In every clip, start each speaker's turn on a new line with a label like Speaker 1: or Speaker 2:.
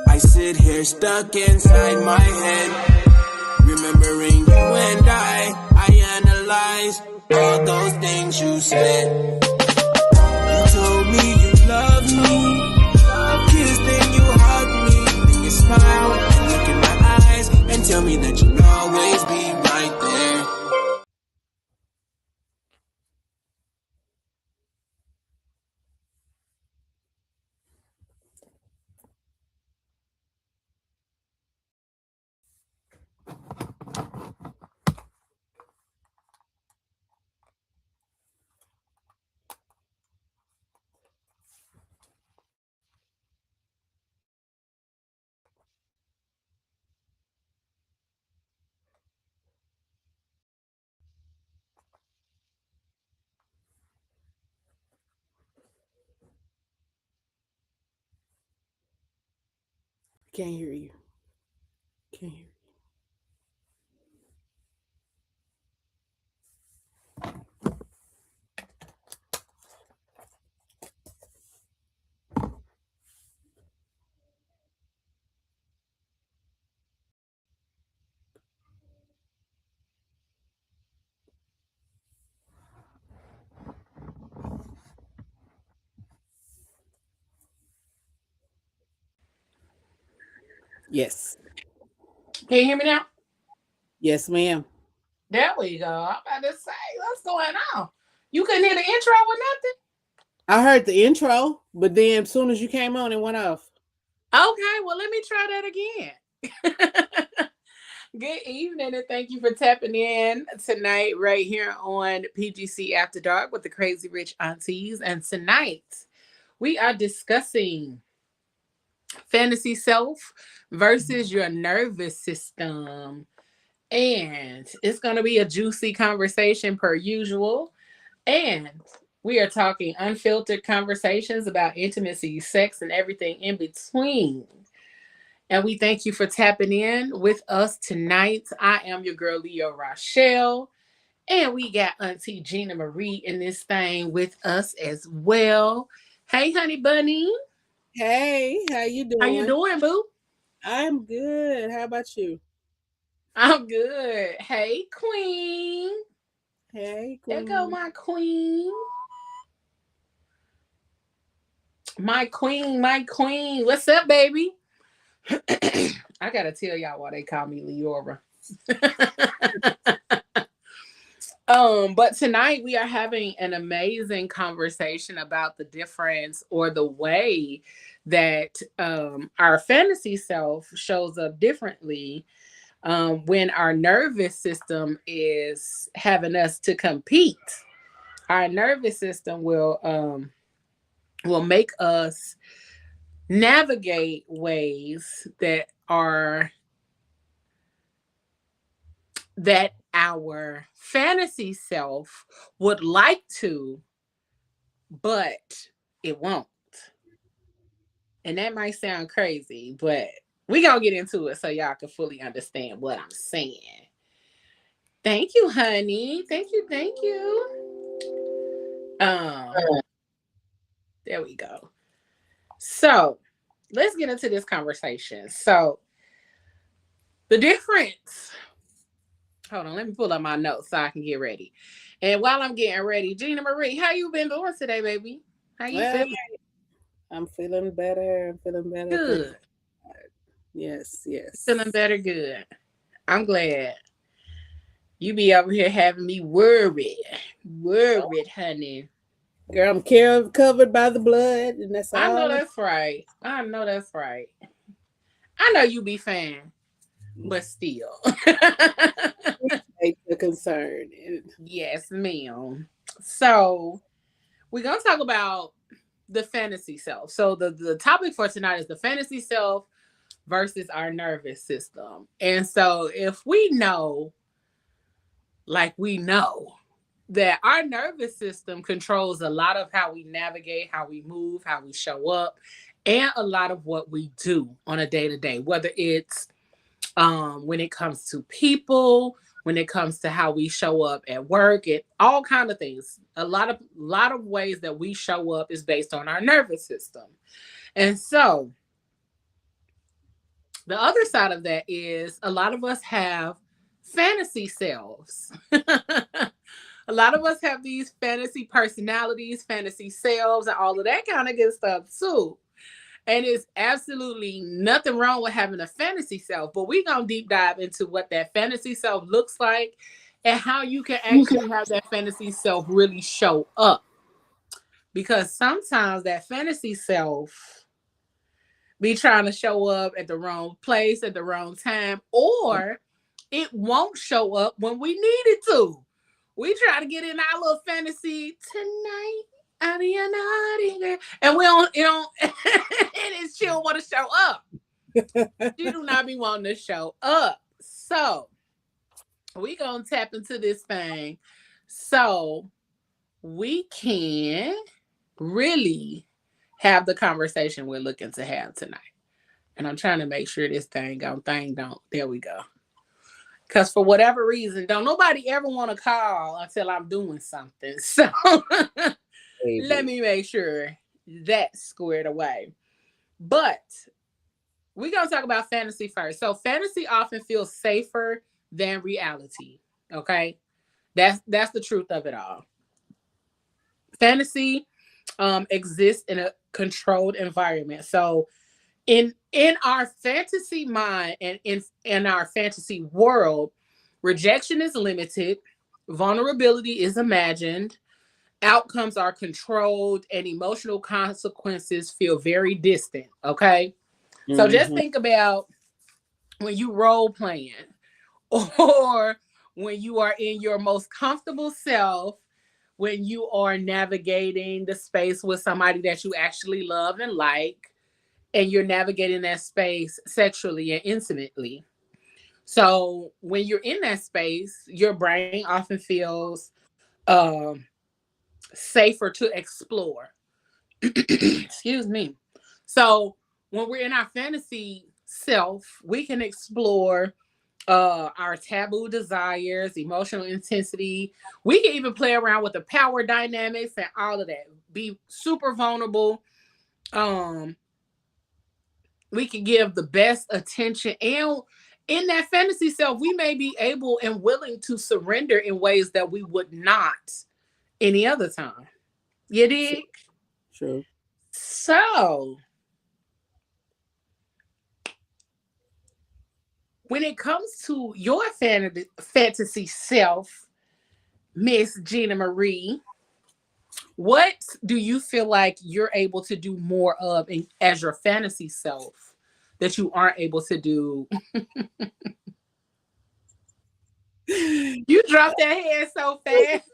Speaker 1: I sit here stuck inside my head, remembering you and I analyze all those things you said. You told me you loved me, you kissed and you hugged me, then you smile and look in my eyes and tell me that you'll always be right there.
Speaker 2: Can't hear you. Can't hear you. Yes.
Speaker 3: Can you hear me now?
Speaker 2: Yes, ma'am.
Speaker 3: There we go. I'm about to say, what's going on? You couldn't hear the intro or nothing?
Speaker 2: I heard the intro, but then as soon as you came on, it went off.
Speaker 3: Okay, well, let me try that again. Good evening, and thank you for tapping in tonight right here on PGC After Dark with the Crazy Rich Aunties. And tonight, we are discussing fantasy self versus your nervous system. And it's going to be a juicy conversation per usual. And we are talking unfiltered conversations about intimacy, sex, and everything in between. And we thank you for tapping in with us tonight. I am your girl, Leo Rochelle. And we got Auntie Gina Marie in this thing with us as well. Hey, honey bunny.
Speaker 2: Hey, how you doing?
Speaker 3: How you doing, boo?
Speaker 2: I'm good. How about you?
Speaker 3: I'm good. Hey, queen.
Speaker 2: Hey,
Speaker 3: There
Speaker 2: queen.
Speaker 3: go my queen. My queen, my queen. What's up, baby? I gotta tell y'all why they call me Leora. But tonight we are having an amazing conversation about the difference or the way that our fantasy self shows up differently when our nervous system is having us to compete. Our nervous system will make us navigate ways that our fantasy self would like to, but it won't. And that might sound crazy, but we're going to get into it so y'all can fully understand what I'm saying. Thank you, honey. Thank you. Thank you. There we go. So let's get into this conversation. So the difference. Hold on, let me pull up my notes so I can get ready. And while I'm getting ready, Gina Marie, how you been doing today, baby? How you feeling?
Speaker 2: I'm feeling better. I'm feeling better.
Speaker 3: Good.
Speaker 2: Yes.
Speaker 3: Feeling better, good. I'm glad. You be over here having me worried, honey.
Speaker 2: Girl, I'm covered by the blood, and that's all.
Speaker 3: I know that's right. I know you be fine, but still.
Speaker 2: Take the concern.
Speaker 3: Yes, ma'am. So we're gonna talk about the fantasy self. So the topic for tonight is the fantasy self versus our nervous system. And so if we know, like we know, that our nervous system controls a lot of how we navigate, how we move, how we show up, and a lot of what we do on a day-to-day, whether it's when it comes to people, when it comes to how we show up at work and all kind of things. A lot of ways that we show up is based on our nervous system. And so the other side of that is a lot of us have fantasy selves. A lot of us have these fantasy personalities, fantasy selves, and all of that kind of good stuff too. And it's absolutely nothing wrong with having a fantasy self, but we're going to deep dive into what that fantasy self looks like and how you can actually have that fantasy self really show up. Because sometimes that fantasy self be trying to show up at the wrong place at the wrong time, or it won't show up when we need it to. We try to get in our little fantasy tonight. And we don't, and it's she don't want to show up. She do not be wanting to show up. So we gonna tap into this thing so we can really have the conversation we're looking to have tonight. And I'm trying to make sure this thing don't. There we go. Because for whatever reason, don't nobody ever want to call until I'm doing something. So let me make sure that's squared away. But we're going to talk about fantasy first. So fantasy often feels safer than reality. Okay? That's the truth of it all. Fantasy exists in a controlled environment. So in our fantasy mind and in our fantasy world, rejection is limited, vulnerability is imagined, outcomes are controlled, and emotional consequences feel very distant. Okay. Mm-hmm. So just think about when you role playing or when you are in your most comfortable self, when you are navigating the space with somebody that you actually love and like, and you're navigating that space sexually and intimately. So when you're in that space, your brain often feels safer to explore. Excuse me. So when we're in our fantasy self, we can explore our taboo desires, emotional intensity. We can even play around with the power dynamics and all of that. Be super vulnerable. We can give the best attention, and in that fantasy self, we may be able and willing to surrender in ways that we would not any other time. You dig?
Speaker 2: True.
Speaker 3: So when it comes to your fantasy self, Miss Gina Marie, what do you feel like you're able to do more of as your fantasy self that you aren't able to do? You dropped that head so fast.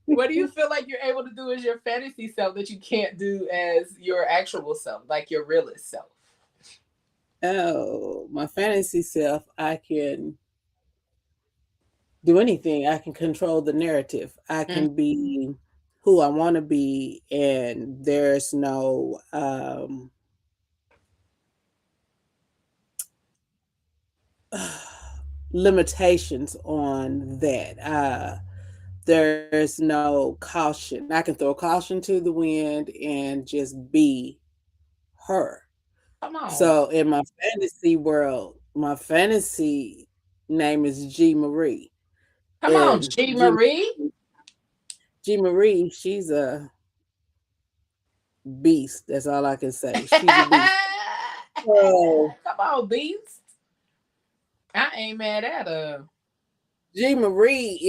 Speaker 3: What do you feel like you're able to do as your fantasy self that you can't do as your actual self, like your realist self?
Speaker 2: Oh, my fantasy self, I can do anything. I can control the narrative. I can be who I want to be, and there's no limitations on that. There's no caution. I can throw caution to the wind and just be her.
Speaker 3: Come on.
Speaker 2: So in my fantasy world, my fantasy name is G Marie.
Speaker 3: Come on, G Marie.
Speaker 2: G Marie, she's a beast. That's all I can say. She's a beast.
Speaker 3: So, come on, beast. I ain't mad at her.
Speaker 2: G Marie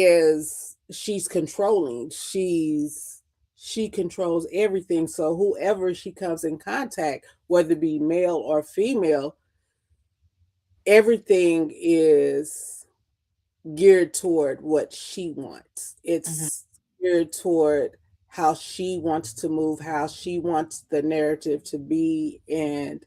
Speaker 2: she's controlling. She controls everything. So whoever she comes in contact, whether it be male or female, everything is geared toward what she wants. It's geared toward how she wants to move, how she wants the narrative to be, and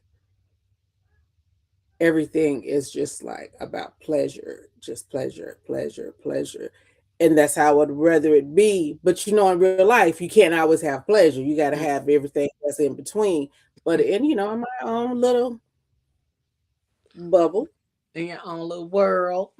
Speaker 2: everything is just like about pleasure, just pleasure, pleasure, pleasure. And that's how I would rather it be. But in real life, you can't always have pleasure. You got to have everything that's in between. But in my own little bubble,
Speaker 3: in your own little world.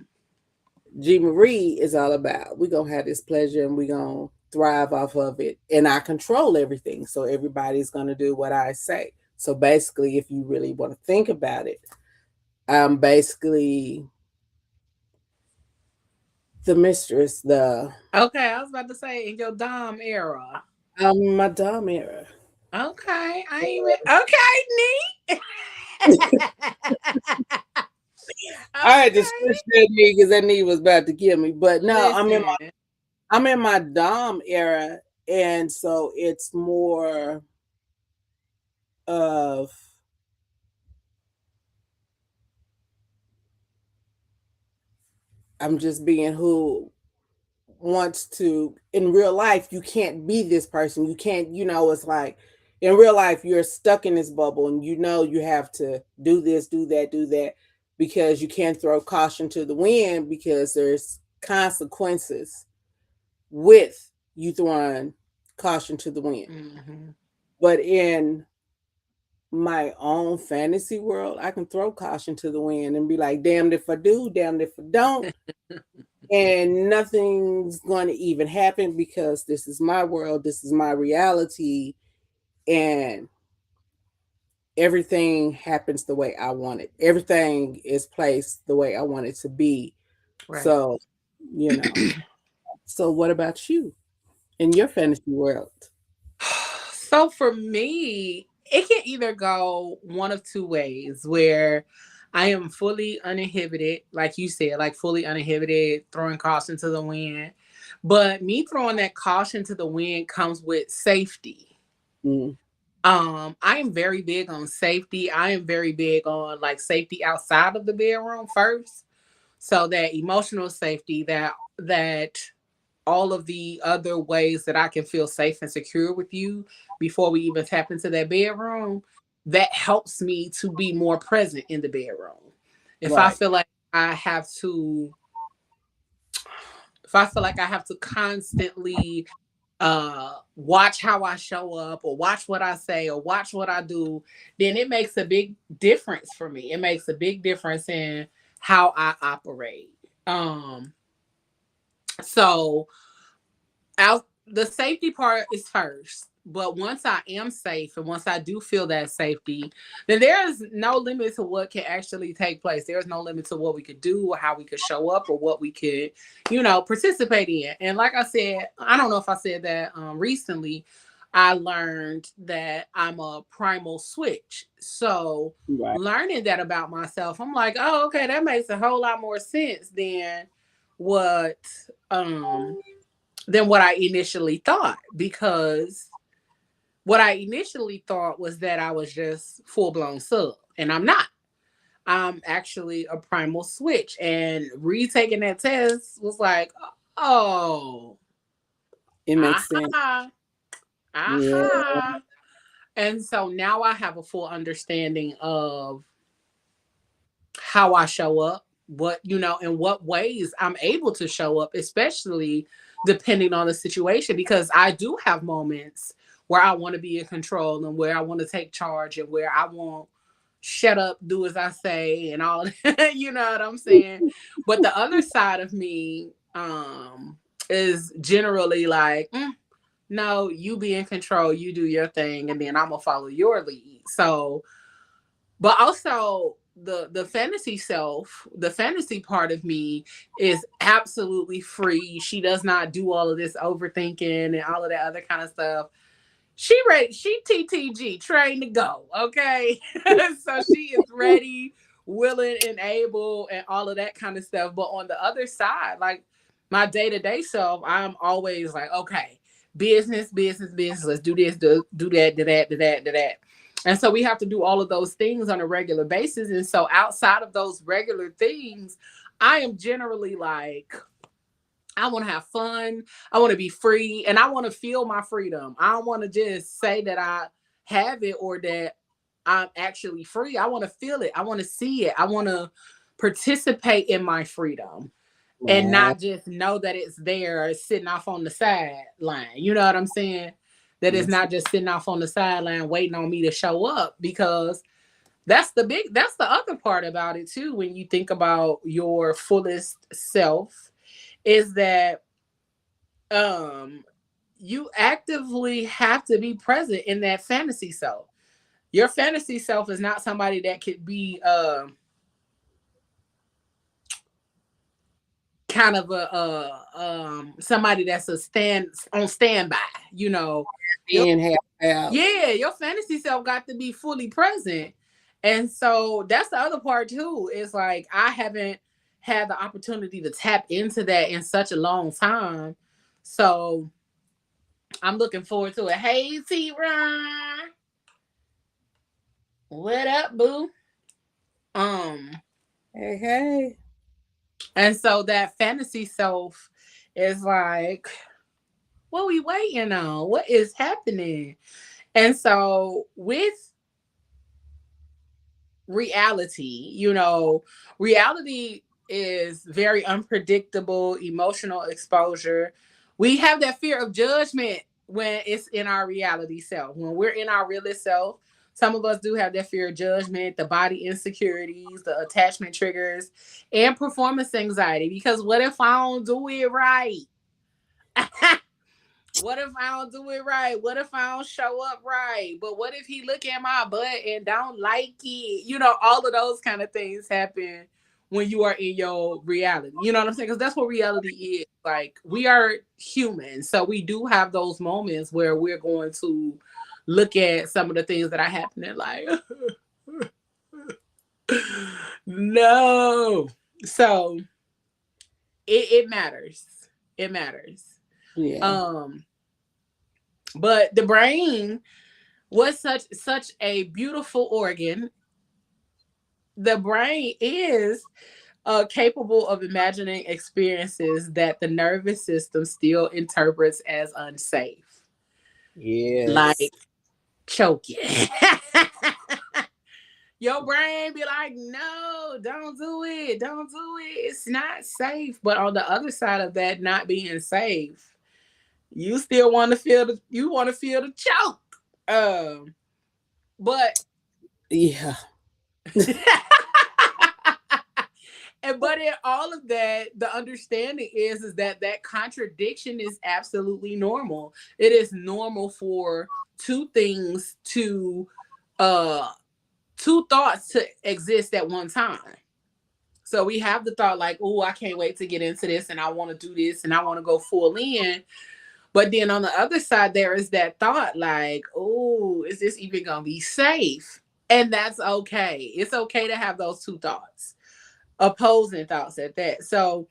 Speaker 2: G Marie is all about we're gonna have this pleasure and we're gonna thrive off of it. And I control everything. So everybody's gonna do what I say. So basically, if you really want to think about it, I'm basically the mistress, the
Speaker 3: Okay, I was about to say in your Dom era.
Speaker 2: I'm my dumb era.
Speaker 3: Okay, I ain't even okay, neat.
Speaker 2: I had to
Speaker 3: Okay.
Speaker 2: switch that knee because that knee was about to kill me. But no,
Speaker 3: Listen.
Speaker 2: I'm in my Dom era, and so it's more of I'm just being who wants to in real life. You can't be this person. You can't, it's like in real life you're stuck in this bubble and you have to do this, do that because you can't throw caution to the wind because there's consequences with you throwing caution to the wind.
Speaker 3: Mm-hmm.
Speaker 2: But in my own fantasy world, I can throw caution to the wind and be like, damned if I do, damned if I don't. And nothing's going to even happen because this is my world, this is my reality, and everything happens the way I want it. Everything is placed the way I want it to be.
Speaker 3: Right.
Speaker 2: So, you know. So, what about you in your fantasy world?
Speaker 3: So for me, it can either go one of two ways where I am fully uninhibited, like you said, like fully uninhibited, throwing caution to the wind. But me throwing that caution to the wind comes with safety.
Speaker 2: Mm.
Speaker 3: I am very big on safety. I am very big on like safety outside of the bedroom first. So that emotional safety, that all of the other ways that I can feel safe and secure with you before we even tap into that bedroom, that helps me to be more present in the bedroom. If I
Speaker 2: Right.
Speaker 3: feel like I have to, if I feel like I have to constantly watch how I show up or watch what I say or watch what I do, then it makes a big difference for me. It makes a big difference in how I operate. So out the safety part is first, but once I am safe and once I do feel that safety, then there is no limit to what can actually take place. There's no limit to what we could do or how we could show up or what we could, participate in. And like I said, I don't know if I said that recently, I learned that I'm a primal switch. So
Speaker 2: Right.
Speaker 3: learning that about myself, I'm like, oh, okay, that makes a whole lot more sense what um than what I initially thought, because what I initially thought was that I was just full blown sub, and I'm not. I'm actually a primal switch, and retaking that test was like, oh,
Speaker 2: It makes sense.
Speaker 3: aha,
Speaker 2: Yeah.
Speaker 3: aha. And so now I have a full understanding of how I show up, in what ways I'm able to show up, especially depending on the situation, because I do have moments where I want to be in control and where I want to take charge and where I won't shut up, do as I say, and all that, you know what I'm saying? But the other side of me is generally like, no, you be in control, you do your thing, and then I'm gonna follow your lead. So but also the fantasy part of me is absolutely free. She does not do all of this overthinking and all of that other kind of stuff. She ready, she TTG, trained to go, okay? So she is ready, willing and able and all of that kind of stuff. But on the other side, like my day-to-day self, I'm always like, okay, business, business, business. Let's do this, do that, do that, do that, do that. And so we have to do all of those things on a regular basis. And so outside of those regular things, I am generally like, I want to have fun. I want to be free and I want to feel my freedom. I don't want to just say that I have it or that I'm actually free. I want to feel it. I want to see it. I want to participate in my freedom and
Speaker 2: Right.
Speaker 3: not just know that it's there sitting off on the sideline. You know what I'm saying? That it's
Speaker 2: Yes.
Speaker 3: not just sitting off on the sideline waiting on me to show up, because that's the other part about it too when you think about your fullest self is that um you actively have to be present in that fantasy self. Your fantasy self is not somebody that could be kind of somebody that's a standby, you know. Your
Speaker 2: And half out.
Speaker 3: Yeah, your fantasy self got to be fully present. And so that's the other part too. Is like I haven't had the opportunity to tap into that in such a long time. So I'm looking forward to it. Hey T Ron. What up, boo? Um,
Speaker 2: Hey, hey.
Speaker 3: and so that fantasy self is like, what we waiting on? What is happening? And so with reality, reality is very unpredictable, emotional exposure. We have that fear of judgment when it's in our reality self. When we're in our realist self, some of us do have that fear of judgment, the body insecurities, the attachment triggers, and performance anxiety. Because what if I don't do it right? What if I don't do it right? What if I don't show up right? But what if he look at my butt and don't like it? All of those kind of things happen when you are in your reality. You know what I'm saying? Because that's what reality is. Like we are human, so we do have those moments where we're going to look at some of the things that are happening. Like, no. So it matters. It matters.
Speaker 2: Yeah.
Speaker 3: Um, but the brain was such a beautiful organ. The brain is capable of imagining experiences that the nervous system still interprets as unsafe,
Speaker 2: Yes.
Speaker 3: like choking. Your brain be like, no, don't do it, don't do it, it's not safe. But on the other side of that not being safe, you still want to feel the choke. But
Speaker 2: Yeah.
Speaker 3: and but in all of that, the understanding is that that contradiction is absolutely normal. It is normal for two things to uh two thoughts to exist at one time. So we have the thought like, oh, I can't wait to get into this and I want to do this and I want to go full in. But then on the other side, there is that thought like, oh, is this even gonna be safe? And that's okay. It's okay to have those two thoughts, opposing thoughts at that. So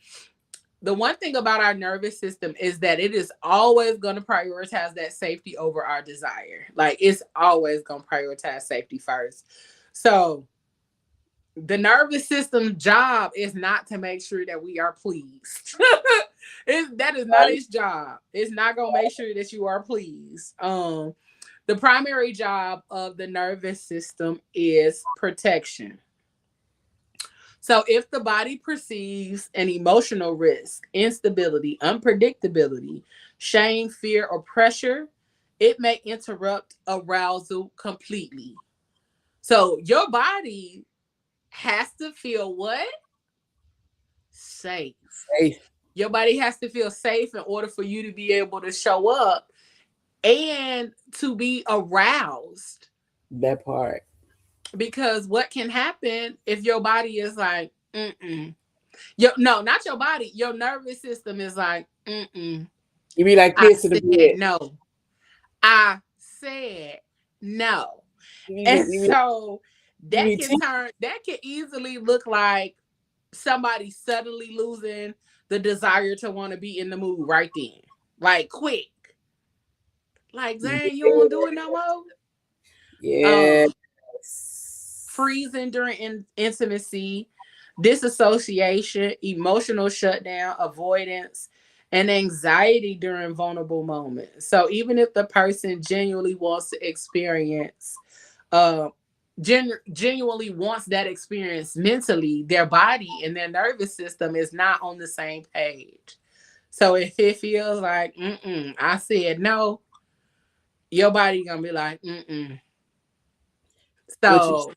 Speaker 3: the one thing about our nervous system is that it is always going to prioritize that safety over our desire. Like it's always going to prioritize safety first. So the nervous system's job is not to make sure that we are pleased. That is not its job. It's not going to make sure that you are pleased. The primary job of the nervous system is protection. So if the body perceives an emotional risk, instability, unpredictability, shame, fear, or pressure, it may interrupt arousal completely. So your body has to feel what? Safe.
Speaker 2: Safe.
Speaker 3: Your body has to feel safe in order for you to be able to show up and to be aroused.
Speaker 2: That part.
Speaker 3: Because what can happen if your body is like, mm-mm. No, not your body. Your nervous system is like, mm-mm.
Speaker 2: You be like
Speaker 3: I
Speaker 2: this in the
Speaker 3: said
Speaker 2: bed.
Speaker 3: no. I said no. And
Speaker 2: You
Speaker 3: so
Speaker 2: be teeth.
Speaker 3: that can easily look like somebody suddenly losing the desire to want to be in the mood right then. Like quick. Like, dang, you don't do it no more.
Speaker 2: Yeah.
Speaker 3: Um, Freezing during intimacy, disassociation, emotional shutdown, avoidance, and anxiety during vulnerable moments. So even if the person genuinely wants to experience, uh, genuinely wants that experience mentally, their body and their nervous system is not on the same page. So if it feels like, I said no, your body gonna be like,
Speaker 2: What you
Speaker 3: So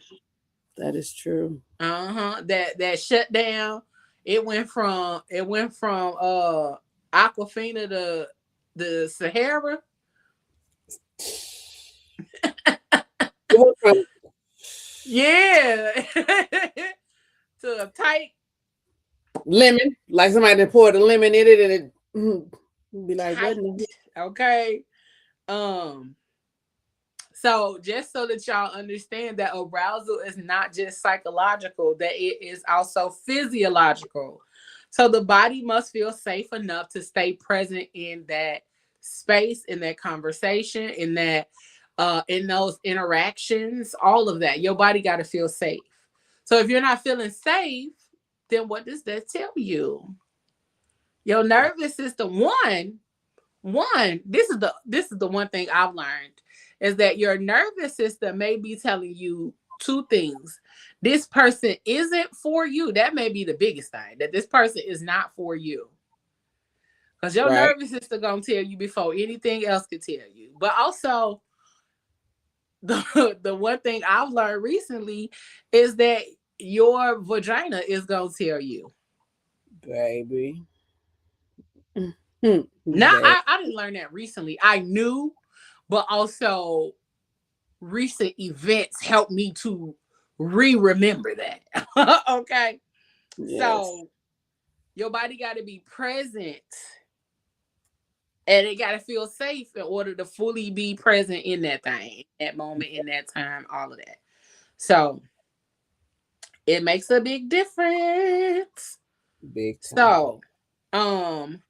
Speaker 2: That is true.
Speaker 3: That shut down. It went from Aquafina to the Sahara.
Speaker 2: It went from
Speaker 3: Yeah. To a tight
Speaker 2: lemon, like somebody that poured a lemon in it, and it be like, what?
Speaker 3: tight. Okay. Um so just so that y'all understand that arousal is not just psychological, that it is also physiological. So the body must feel safe enough to stay present in that space, in that conversation, in those interactions, all of that. Your body got to feel safe. So if you're not feeling safe, then what does that tell you? Your nervous system, this is the one thing I've learned is that your nervous system may be telling you two things. This person isn't for you. That may be the biggest thing, that this person is not for you. Because your
Speaker 2: Right.
Speaker 3: nervous system gonna tell you before anything else could tell you. But also the one thing I've learned recently is that your vagina is gonna tell you.
Speaker 2: Baby.
Speaker 3: Now
Speaker 2: Baby.
Speaker 3: I didn't learn that recently. I knew, but also recent events helped me to remember that. Okay.
Speaker 2: Yes.
Speaker 3: So your body got to be present and it got to feel safe in order to fully be present in that thing, that moment, in that time, all of that. So it makes a big difference.
Speaker 2: Big time.
Speaker 3: So, um,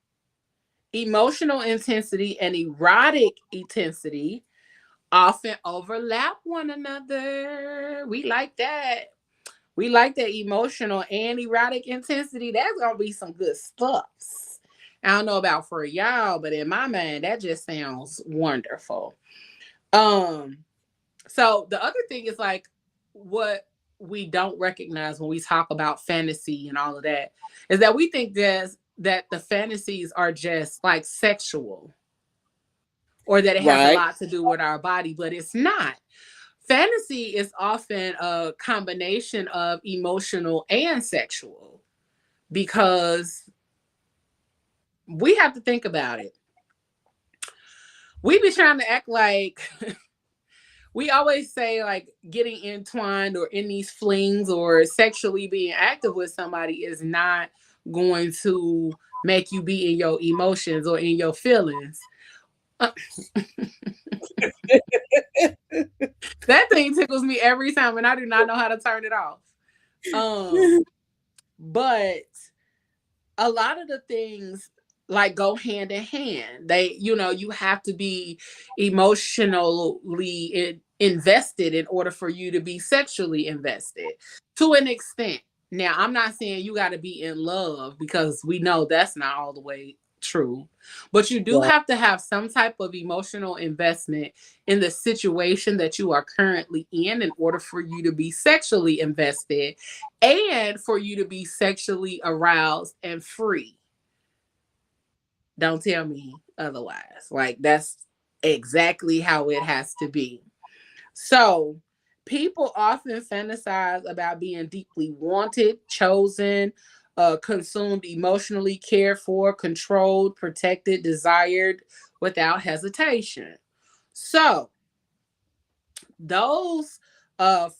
Speaker 3: emotional intensity and erotic intensity often overlap one another. We like that. We like that emotional and erotic intensity. That's gonna be some good stuff. I don't know about for y'all, but in my mind, that just sounds wonderful. Um, so the other thing is like what we don't recognize when we talk about fantasy and all of that is that we think that the fantasies are just like sexual or that it has a
Speaker 2: Right.
Speaker 3: lot to do with our body, but it's not. Fantasy is often a combination of emotional and sexual because we have to think about it. We be trying to act like we always say like getting entwined or in these flings or sexually being active with somebody is not going to make you be in your emotions or in your feelings. That thing tickles me every time and I do not know how to turn it off. But a lot of the things like go hand in hand. You have to be emotionally invested in order for you to be sexually invested to an extent. Now, I'm not saying you got to be in love because we know that's not all the way true. But you do
Speaker 2: Right.
Speaker 3: have to have some type of emotional investment in the situation that you are currently in order for you to be sexually invested and for you to be sexually aroused and free. Don't tell me otherwise. Like, that's exactly how it has to be. So, people often fantasize about being deeply wanted, chosen, consumed emotionally, cared for, controlled, protected, desired without hesitation. So, those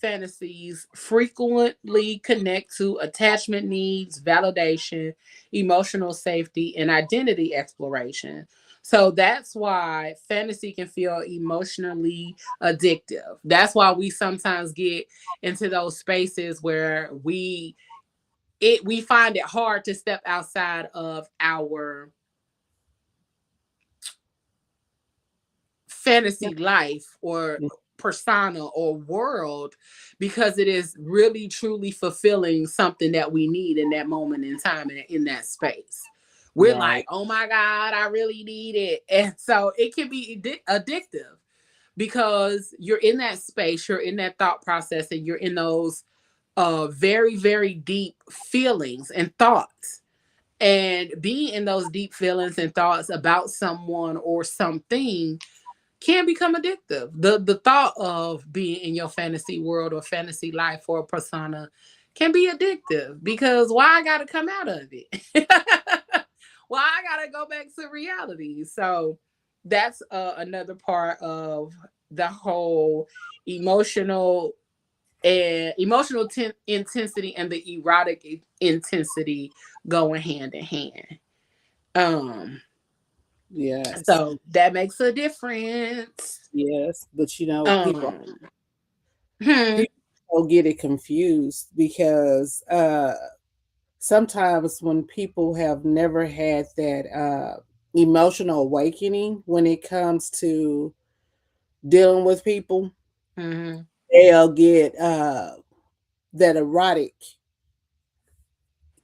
Speaker 3: fantasies frequently connect to attachment needs, validation, emotional safety, and identity exploration. So that's why fantasy can feel emotionally addictive. That's why we sometimes get into those spaces where we find it hard to step outside of our fantasy life or persona or world because it is really truly fulfilling something that we need in that moment in time and in that space. We're like,
Speaker 2: Right.
Speaker 3: oh my God, I really need it. And so it can be addictive because you're in that space, you're in that thought process, and you're in those very, very deep feelings and thoughts. And being in those deep feelings and thoughts about someone or something can become addictive. The thought of being in your fantasy world or fantasy life or persona can be addictive because why I gotta come out of it? Why I gotta go back to reality? So that's another part of the whole emotional and intensity and the erotic intensity going hand in hand. Um,
Speaker 2: Yes.
Speaker 3: so that makes a difference.
Speaker 2: Yes. But people
Speaker 3: Um, hmm,
Speaker 2: people get it confused because sometimes when people have never had that emotional awakening when it comes to dealing with people,
Speaker 3: hmm,
Speaker 2: they'll get that erotic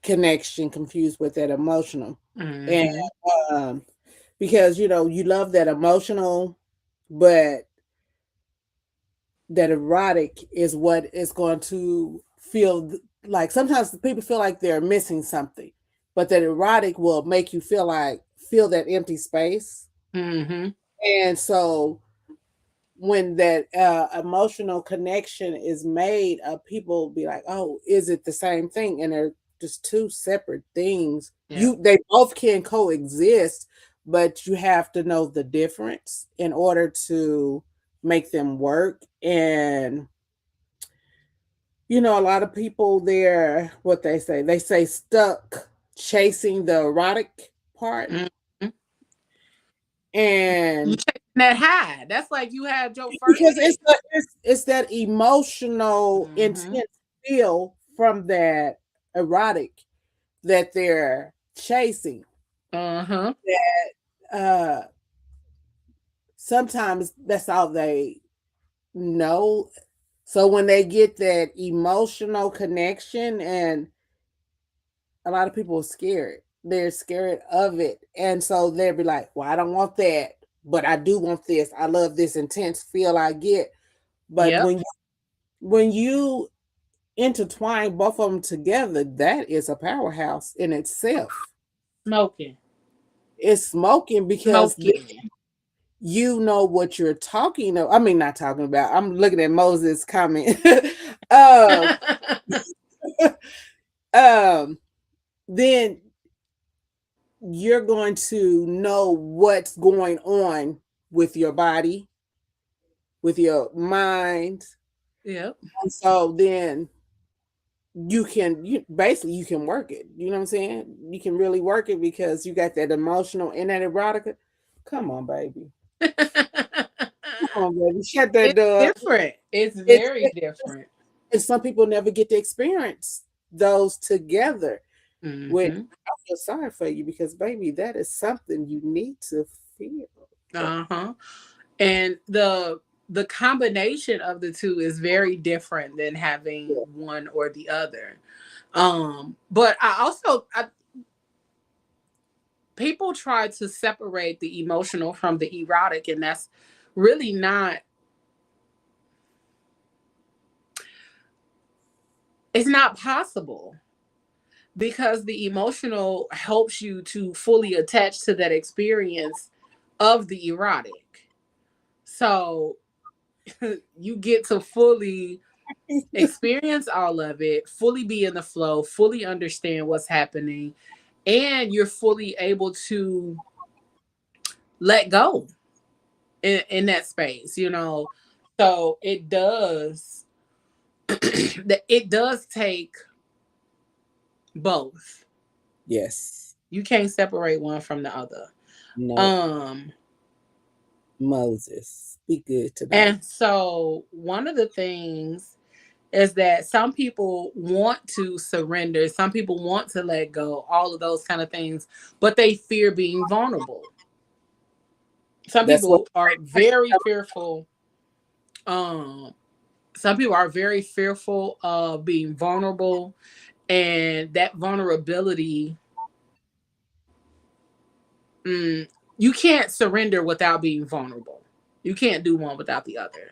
Speaker 2: connection confused with that emotional. And
Speaker 3: hmm,
Speaker 2: um, because you love that emotional, but that erotic is what is going to feel like sometimes people feel like they're missing something, but that erotic will make you feel that empty space.
Speaker 3: hmm.
Speaker 2: And so when that emotional connection is made, people be like, "Oh, is it the same thing?" And they're just two separate things.
Speaker 3: Yeah.
Speaker 2: They both can coexist, but you have to know the difference in order to make them work. And a lot of people, they're what they say stuck chasing the erotic part,
Speaker 3: Hmm. You
Speaker 2: and
Speaker 3: chasing that high. That's like you had your first
Speaker 2: because
Speaker 3: hit.
Speaker 2: it's that emotional
Speaker 3: Hmm.
Speaker 2: intense feel from that erotic that they're chasing.
Speaker 3: Uh-huh.
Speaker 2: That sometimes that's all they know. So when they get that emotional connection, and a lot of people are scared, they're scared of it, and so they'll be like, "Well, I don't want that, but I do want this. I love this intense feel I get." But
Speaker 3: Yep.
Speaker 2: when you intertwine both of them together, that is a powerhouse in itself.
Speaker 3: Smoking.
Speaker 2: It's smoking because
Speaker 3: Smoking.
Speaker 2: you know what you're talking about. I mean, not talking about. I'm looking at Moses' comment. um, um, then you're going to know what's going on with your body, with your mind,
Speaker 3: Yep.
Speaker 2: and so then you can work it. You know what I'm saying? You can really work it because you got that emotional and that erotica. Come on, baby. Come on, baby. Shut that
Speaker 3: It's
Speaker 2: door.
Speaker 3: different. It's
Speaker 2: It's,
Speaker 3: very
Speaker 2: it's
Speaker 3: different.
Speaker 2: and some people never get to experience those together. Which
Speaker 3: Hmm.
Speaker 2: I feel sorry for you because, baby, that is something you need to feel.
Speaker 3: Uh-huh. And the combination of the two is very different than having
Speaker 2: Yeah.
Speaker 3: one or the other. But people try to separate the emotional from the erotic, and that's really not, it's not possible because the emotional helps you to fully attach to that experience of the erotic. So you get to fully experience all of it, fully be in the flow, fully understand what's happening, and you're fully able to let go in that space, you know. So it does it does take both.
Speaker 2: Yes.
Speaker 3: You can't separate one from the other.
Speaker 2: No.
Speaker 3: Um
Speaker 2: Moses. Be good tonight.
Speaker 3: and so one of the things is that some people want to surrender, some people want to let go, all of those kind of things, but they fear being vulnerable. Some
Speaker 2: That's what
Speaker 3: people are very fearful. Um, some people are very fearful of being vulnerable, and that vulnerability, mm, you can't surrender without being vulnerable. You can't do one without the other.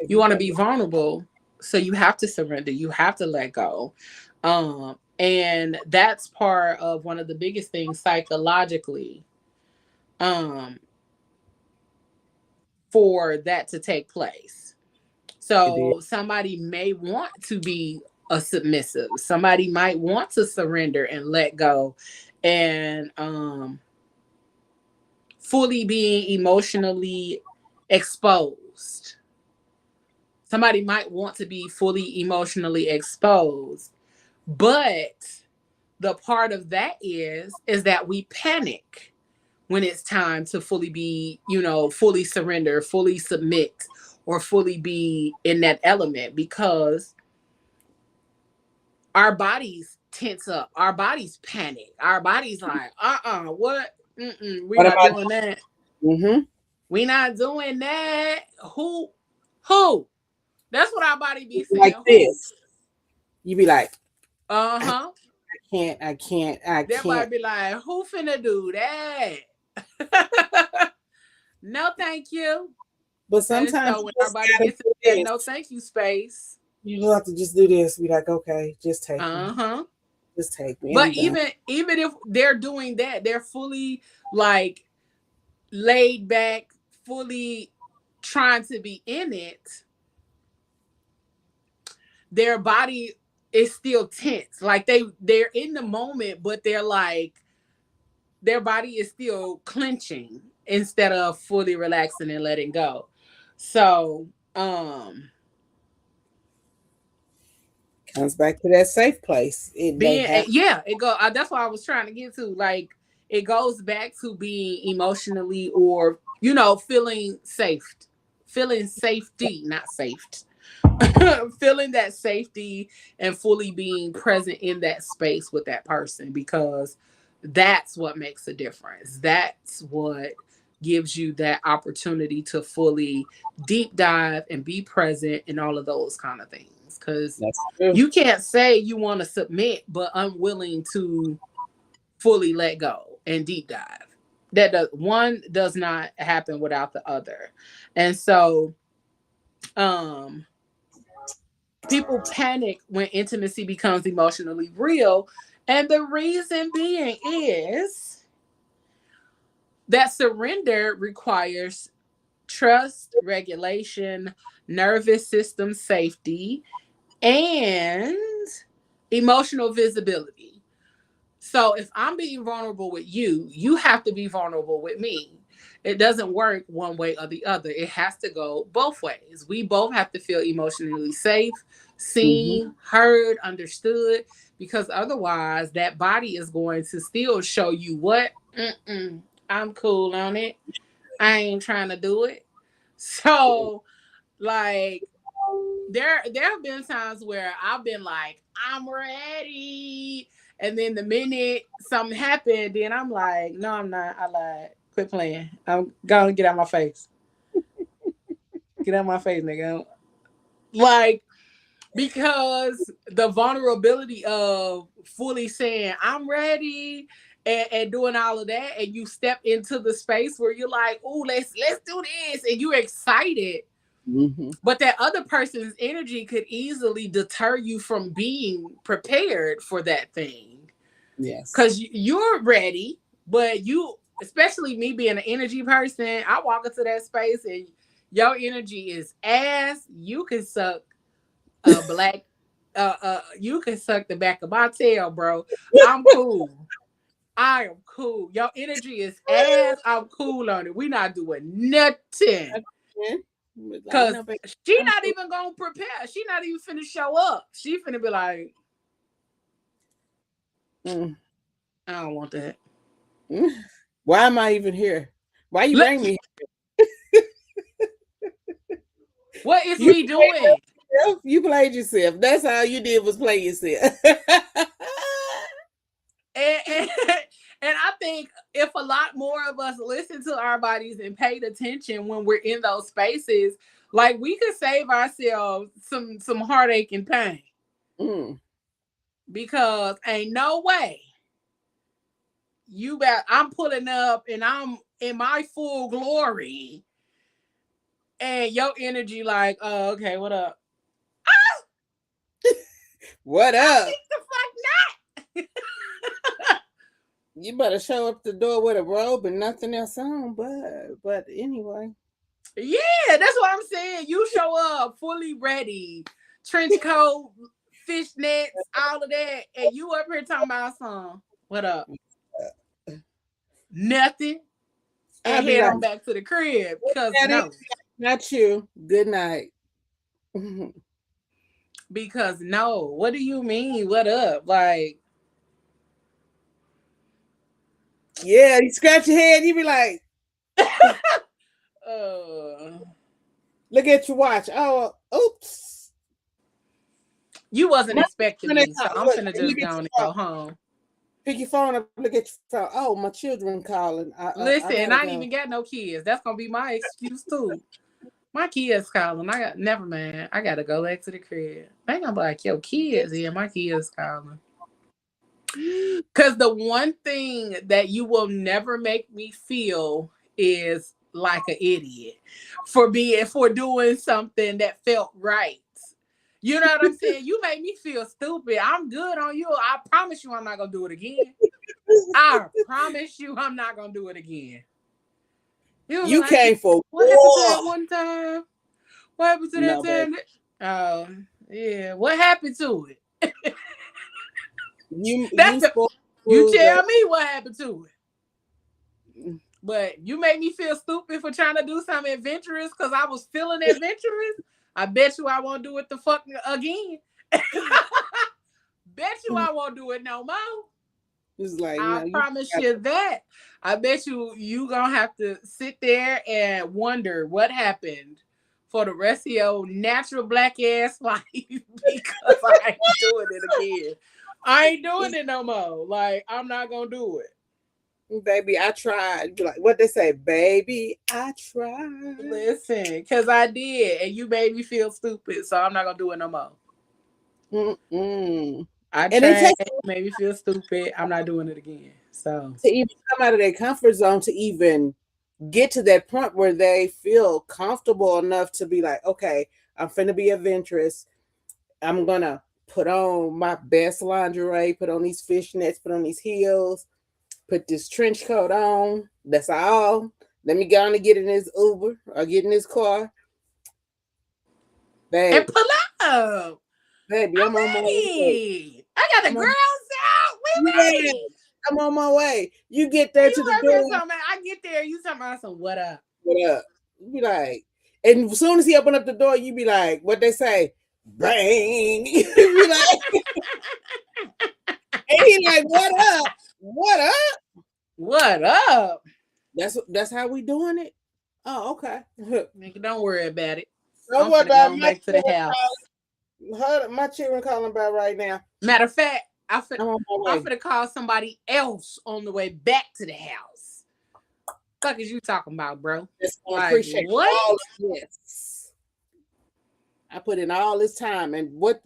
Speaker 3: You
Speaker 2: you
Speaker 3: want to
Speaker 2: got
Speaker 3: be
Speaker 2: me.
Speaker 3: vulnerable, so you have to surrender. You have to let go. And that's part of one of the biggest things psychologically. Um, for that to take place. So somebody may want to be a submissive. Somebody might want to surrender and let go and fully being emotionally exposed. Somebody might want to be fully emotionally exposed. But the part of that is that we panic when it's time to fully be, fully surrender, fully submit, or fully be in that element, because our bodies tense up, our bodies panic, our bodies like, what? We not doing that.
Speaker 2: Mm-hmm.
Speaker 3: We not doing that. Who? That's what our body be saying.
Speaker 2: Like
Speaker 3: Who?
Speaker 2: this. You be like,
Speaker 3: Uh-huh.
Speaker 2: I can't.
Speaker 3: That might be like, who finna do that? No, thank you.
Speaker 2: But
Speaker 3: And
Speaker 2: sometimes
Speaker 3: so when our body gets in that no thank you space,
Speaker 2: you just have to just do this. Be like, okay, just take me.
Speaker 3: uh-huh.
Speaker 2: Just take me.
Speaker 3: But even if they're doing that, they're fully like laid back, fully trying to be in it, their body is still tense. Like they're in the moment, but they're like, their body is still clenching instead of fully relaxing and letting go. So
Speaker 2: comes back to that safe place.
Speaker 3: it go. That's what I was trying to get to. Like, it goes back to being emotionally, or feeling safe, feeling safety, not safe, feeling that safety and fully being present in that space with that person, because that's what makes a difference. That's what gives you that opportunity to fully deep dive and be present and all of those kind of things. Because you can't say you want to submit but unwilling to fully let go and deep dive. One does not happen without the other. And so people panic when intimacy becomes emotionally real, and the reason being is that surrender requires trust, regulation, nervous system safety, and emotional visibility. So if I'm being vulnerable with you, you have to be vulnerable with me. It doesn't work one way or the other. It has to go both ways. We both have to feel emotionally safe, seen, heard, understood, because otherwise that body is going to still show you what? I'm cool on it. I ain't trying to do it. So, like, there have been times where I've been like, I'm ready. And then the minute something happened, then I'm like, no, I'm not. I lied. Quit playing. I'm going to get out my face. Get out my face, nigga. Like, because the vulnerability of fully saying, I'm ready, and doing all of that, and you step into the space where you're like, oh, let's do this, and you're excited. But that other person's energy could easily deter you from being prepared for that thing.
Speaker 2: Yes.
Speaker 3: Because you're ready, but especially me being an energy person, I walk into that space and your energy is ass. You can suck a black, you can suck the back of my tail, bro. I'm cool. I am cool. Your energy is ass. I'm cool on it. We not doing nothing. Cause she not even gonna prepare. She not even finna show up. She finna be like, I don't want that.
Speaker 2: Why am I even here? Why you bring me
Speaker 3: here? What is me doing?
Speaker 2: You played yourself. That's all you did was play yourself.
Speaker 3: And I think if a lot more of us listen to our bodies and paid attention when we're in those spaces, like, we could save ourselves some heartache and pain. Because ain't no way I'm pulling up and I'm in my full glory, and your energy like, oh, okay, what up?
Speaker 2: What up?
Speaker 3: The fuck not.
Speaker 2: You better show up the door with a robe and nothing else on, but anyway.
Speaker 3: Yeah, that's what I'm saying. You show up fully ready, trench coat, fishnets, all of that, and you up here talking about some. What up? Nothing.
Speaker 2: I'll
Speaker 3: And
Speaker 2: be
Speaker 3: head
Speaker 2: like,
Speaker 3: on back to the crib. Cause
Speaker 2: Daddy,
Speaker 3: no.
Speaker 2: not you. Good night.
Speaker 3: Because no. What do you mean? What up? Like,
Speaker 2: Yeah, you scratch your head, you be like,
Speaker 3: uh
Speaker 2: look at your watch. Oh, oops.
Speaker 3: you wasn't
Speaker 2: My
Speaker 3: expecting
Speaker 2: children
Speaker 3: me, so
Speaker 2: call.
Speaker 3: I'm
Speaker 2: Look,
Speaker 3: finna
Speaker 2: look
Speaker 3: just
Speaker 2: at
Speaker 3: go on
Speaker 2: your
Speaker 3: and
Speaker 2: phone.
Speaker 3: go home.
Speaker 2: Pick your phone up. Look at your phone. Oh, my children calling. I
Speaker 3: Listen,
Speaker 2: gotta
Speaker 3: I ain't
Speaker 2: go.
Speaker 3: even got no kids. That's gonna be my excuse too. My kids calling. I got never mind. I gotta go back to the crib. They gonna be like, yo, kids, yeah, my kids calling. Cause the one thing that you will never make me feel is like an idiot for doing something that felt right. You know what I'm saying? You make me feel stupid. I'm good on you. I promise you I'm not gonna do it again. I promise you I'm not gonna do it again. You'll be
Speaker 2: You
Speaker 3: like,
Speaker 2: came for
Speaker 3: what happened to that
Speaker 2: war.
Speaker 3: one time? What happened to that
Speaker 2: No, baby.
Speaker 3: time? Oh, yeah. What happened to it?
Speaker 2: You
Speaker 3: That's the
Speaker 2: supposed
Speaker 3: you
Speaker 2: to
Speaker 3: tell me what happened to it. But you made me feel stupid for trying to do something adventurous because I was feeling adventurous. I bet you I won't do it the fuck again. Bet you I won't do it no more.
Speaker 2: it's like,
Speaker 3: I
Speaker 2: no, you
Speaker 3: promise
Speaker 2: got
Speaker 3: you that. I bet you gonna have to sit there and wonder what happened for the rest of your natural black ass life because I ain't doing it again. I ain't doing it no more. Like I'm not gonna do it.
Speaker 2: baby, I tried. Be like, what they say, baby, I tried.
Speaker 3: Listen, because I did, and you made me feel stupid, so I'm not gonna do it no more.
Speaker 2: Mm-mm.
Speaker 3: I
Speaker 2: And it
Speaker 3: tried,
Speaker 2: takes
Speaker 3: made me feel stupid. I'm not doing it again. So
Speaker 2: to even come out of their comfort zone to even get to that point where they feel comfortable enough to be like, okay, I'm finna be adventurous. I'm gonna put on my best lingerie, put on these fishnets, put on these heels, put this trench coat on. That's all. Let me go on and get in this Uber or get in this car.
Speaker 3: and
Speaker 2: Babe,
Speaker 3: pull up.
Speaker 2: baby, I'm on my
Speaker 3: I'm
Speaker 2: way.
Speaker 3: ready. I got the
Speaker 2: I'm
Speaker 3: girls
Speaker 2: on,
Speaker 3: out. We
Speaker 2: yeah,
Speaker 3: ready.
Speaker 2: I'm on my way. You get
Speaker 3: And
Speaker 2: there
Speaker 3: you
Speaker 2: to the
Speaker 3: up here
Speaker 2: door.
Speaker 3: talking about, I get there, you talking about some what up?
Speaker 2: What up? You be like, and as soon as he open up the door, you be like, what they say? Bang. You be like, and he like, what up? What up?
Speaker 3: What up?
Speaker 2: That's how we doing it. Oh, okay.
Speaker 3: Nigga, don't worry about it.
Speaker 2: Don't
Speaker 3: I'm
Speaker 2: worry
Speaker 3: finna
Speaker 2: about
Speaker 3: go
Speaker 2: my
Speaker 3: back to the
Speaker 2: children
Speaker 3: house.
Speaker 2: calling. My children calling about right now.
Speaker 3: Matter of fact,
Speaker 2: I'm on my
Speaker 3: I'm
Speaker 2: way.
Speaker 3: finna call somebody else on the way back to the house. Fuck is you talking about, bro?
Speaker 2: Just gonna
Speaker 3: Like
Speaker 2: appreciate
Speaker 3: what?
Speaker 2: all of this. I put in all this time, and what?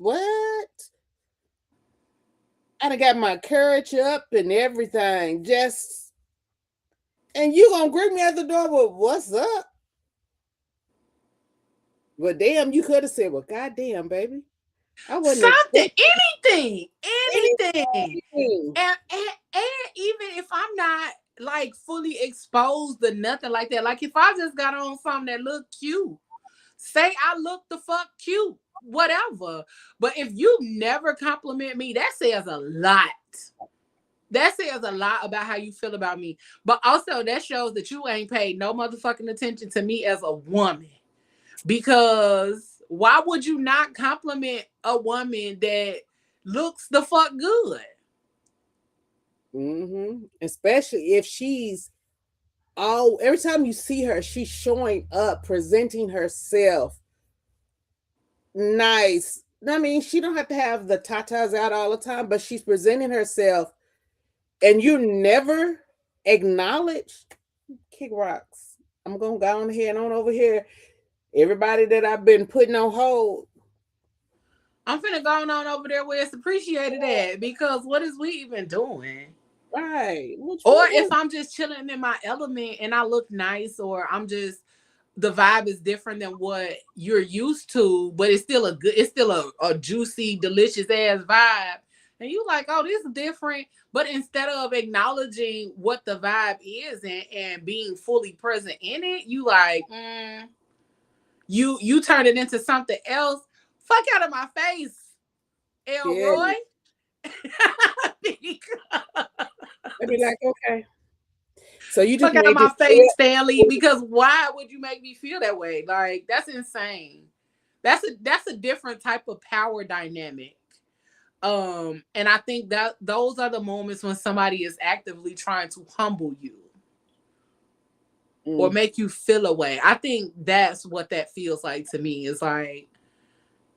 Speaker 2: I done got my courage up and everything. Just and you gonna greet me at the door with what's up? Well, damn, you could have said, well, goddamn, baby. I wasn't
Speaker 3: Something,
Speaker 2: expecting
Speaker 3: anything.
Speaker 2: anything.
Speaker 3: And even if I'm not like fully exposed to nothing like that, like if I just got on something that looked cute, say I look the fuck cute, whatever. But if you never compliment me, that says a lot. That says a lot about how you feel about me. But also that shows that you ain't paid no motherfucking attention to me as a woman. Because why would you not compliment a woman that looks the fuck good?
Speaker 2: Especially if she's all every time you see her, she's showing up, presenting herself nice. I mean, she don't have to have the tatas out all the time, but she's presenting herself, and you never acknowledge. Kick rocks. I'm gonna go on here and on over here. Everybody that I've been putting on hold.
Speaker 3: I'm finna go on over there where it's appreciated at because what is we even doing?
Speaker 2: Right.
Speaker 3: Or if I'm just chilling in my element and I look nice, or I'm just the vibe is different than what you're used to, but it's still a good, it's still a juicy, delicious ass vibe. And you like, oh, this is different. But instead of acknowledging what the vibe is and being fully present in it, you like, you turn it into something else. Fuck out of my face,
Speaker 2: Yeah.
Speaker 3: Elroy.
Speaker 2: I'd be like, okay. So you just
Speaker 3: Fuck out of
Speaker 2: made
Speaker 3: my
Speaker 2: this
Speaker 3: face, Stanley. Because why would you make me feel that way? Like, that's insane. That's a different type of power dynamic. And I think that those are the moments when somebody is actively trying to humble you or make you feel away. I think that's what that feels like to me. It's like,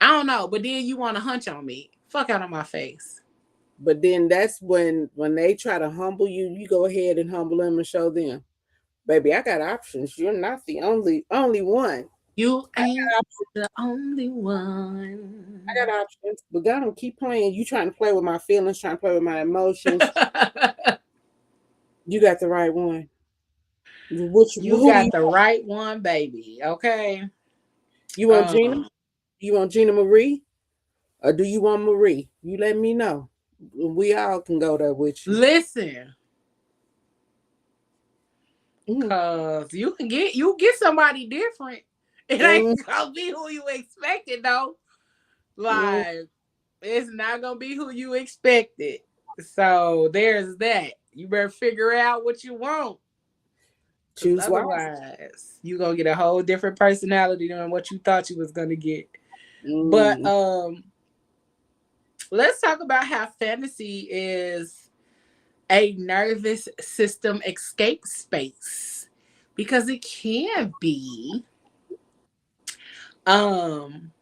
Speaker 3: I don't know, but then you want to hunch on me. Fuck out of my face.
Speaker 2: But then that's when they try to humble you, you go ahead and humble them and show them, baby, I got options. You're not the only one.
Speaker 3: You
Speaker 2: I
Speaker 3: ain't
Speaker 2: got options.
Speaker 3: the only one.
Speaker 2: I got options. But God don't keep playing. You trying to play with my feelings, trying to play with my emotions. You got the right one.
Speaker 3: You
Speaker 2: Who do
Speaker 3: got
Speaker 2: you
Speaker 3: the
Speaker 2: want?
Speaker 3: right one, baby. Okay.
Speaker 2: You want Gina? You want Gina Marie? Or do you want Marie? You let me know. We all can go there with you.
Speaker 3: Listen, cause you get somebody different. It ain't gonna be who you expected though. Like, it's not gonna be who you expected. So there's that. You better figure out what you want. Cause
Speaker 2: Choose wisely.
Speaker 3: otherwise, you gonna get a whole different personality than what you thought you was gonna get. But
Speaker 2: Mm.
Speaker 3: let's talk about how fantasy is a nervous system escape space. Because it can be. Um,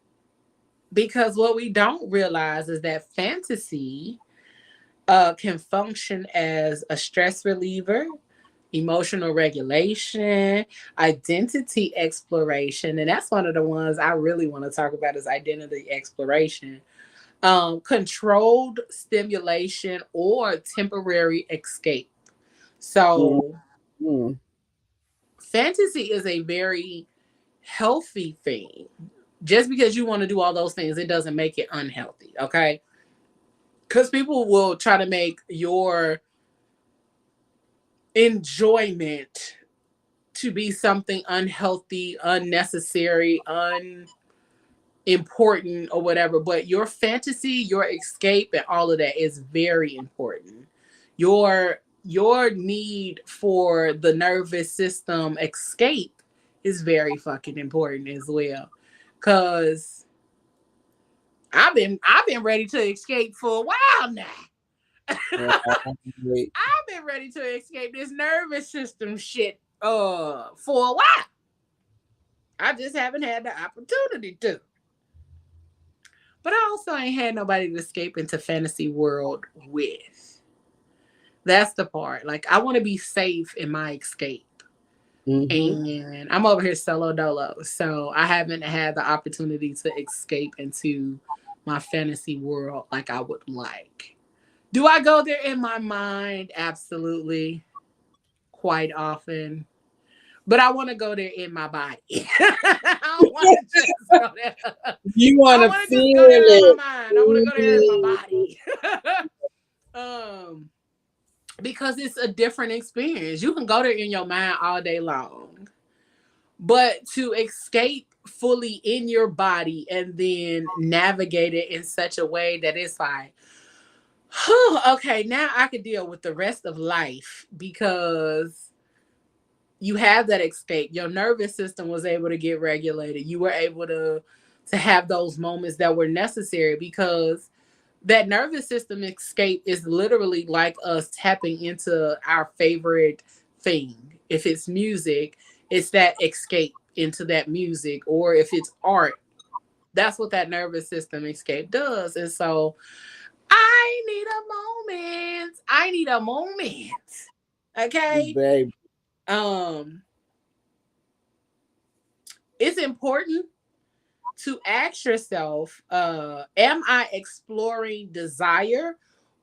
Speaker 3: because what we don't realize is that fantasy can function as a stress reliever, emotional regulation, identity exploration, and that's one of the ones I really want to talk about is identity exploration, controlled stimulation, or temporary escape. So,
Speaker 2: Mm.
Speaker 3: fantasy is a very healthy thing. Just because you want to do all those things, it doesn't make it unhealthy, okay? Because people will try to make your enjoyment to be something unhealthy, unnecessary, unimportant, or whatever. But your fantasy, your escape, and all of that is very important. Your need for the nervous system escape is very fucking important as well. Cause I've been ready to escape for a while now.
Speaker 2: Right.
Speaker 3: I've been ready to escape this nervous system shit for a while. I just haven't had the opportunity to. But I also ain't had nobody to escape into fantasy world with. That's the part. Like, I want to be safe in my escape. And I'm over here solo dolo. So I haven't had the opportunity to escape into my fantasy world like I would like. Do I go there in my mind? Absolutely. Quite often. But I want to go there in my body. I don't want to just go there.
Speaker 2: You
Speaker 3: I
Speaker 2: want
Speaker 3: don't
Speaker 2: to
Speaker 3: want to just
Speaker 2: feel
Speaker 3: go there in my
Speaker 2: it.
Speaker 3: mind. I want to go there in my body. Because it's a different experience. You can go there in your mind all day long. But to escape fully in your body and then navigate it in such a way that it's like, okay, now I can deal with the rest of life because you have that escape. Your nervous system was able to get regulated. You were able to have those moments that were necessary because that nervous system escape is literally like us tapping into our favorite thing. If it's music, it's that escape into that music, or if it's art, that's what that nervous system escape does. And so I need a moment. I need a moment. Okay.
Speaker 2: Baby.
Speaker 3: Um, it's important to ask yourself, am I exploring desire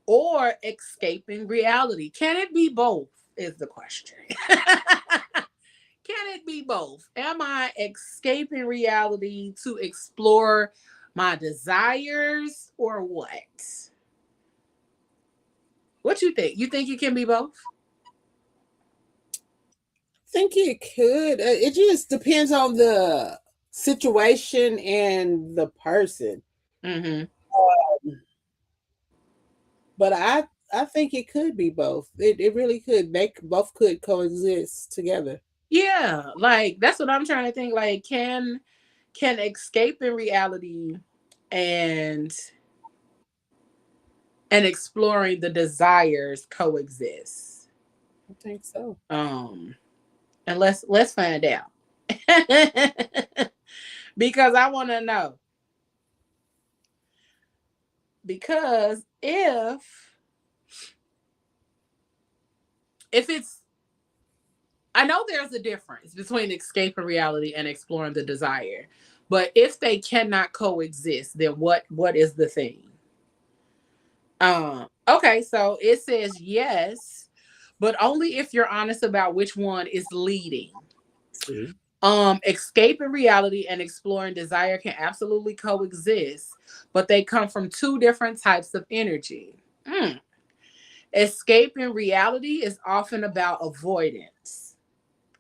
Speaker 3: or escaping reality? Can it be both? Is the question. Can it be both? Am I escaping reality to explore my desires or what? What you think? You think it can be both?
Speaker 2: Think it could. It just depends on the situation and the person.
Speaker 3: Mm-hmm.
Speaker 2: But I think it could be both. It really could. They both could coexist together.
Speaker 3: Yeah, like that's what I'm trying to think. Like, can escaping reality and exploring the desires coexist?
Speaker 2: I think so.
Speaker 3: Um, and let's find out. Because I want to know. Because if it's, I know there's a difference between escaping reality and exploring the desire, but if they cannot coexist, then what is the thing? Okay, so it says yes, but only if you're honest about which one is leading.
Speaker 2: See.
Speaker 3: Escaping reality and exploring desire can absolutely coexist, but they come from two different types of energy. Mm. Escaping reality is often about avoidance,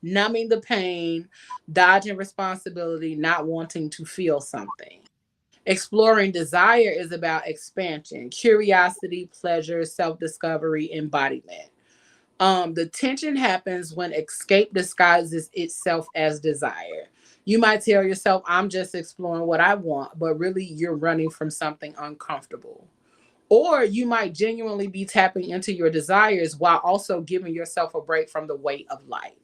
Speaker 3: numbing the pain, dodging responsibility, not wanting to feel something. Exploring desire is about expansion, curiosity, pleasure, self discovery, embodiment. The tension happens when escape disguises itself as desire. You might tell yourself, I'm just exploring what I want, but really you're running from something uncomfortable. Or you might genuinely be tapping into your desires while also giving yourself a break from the weight of life.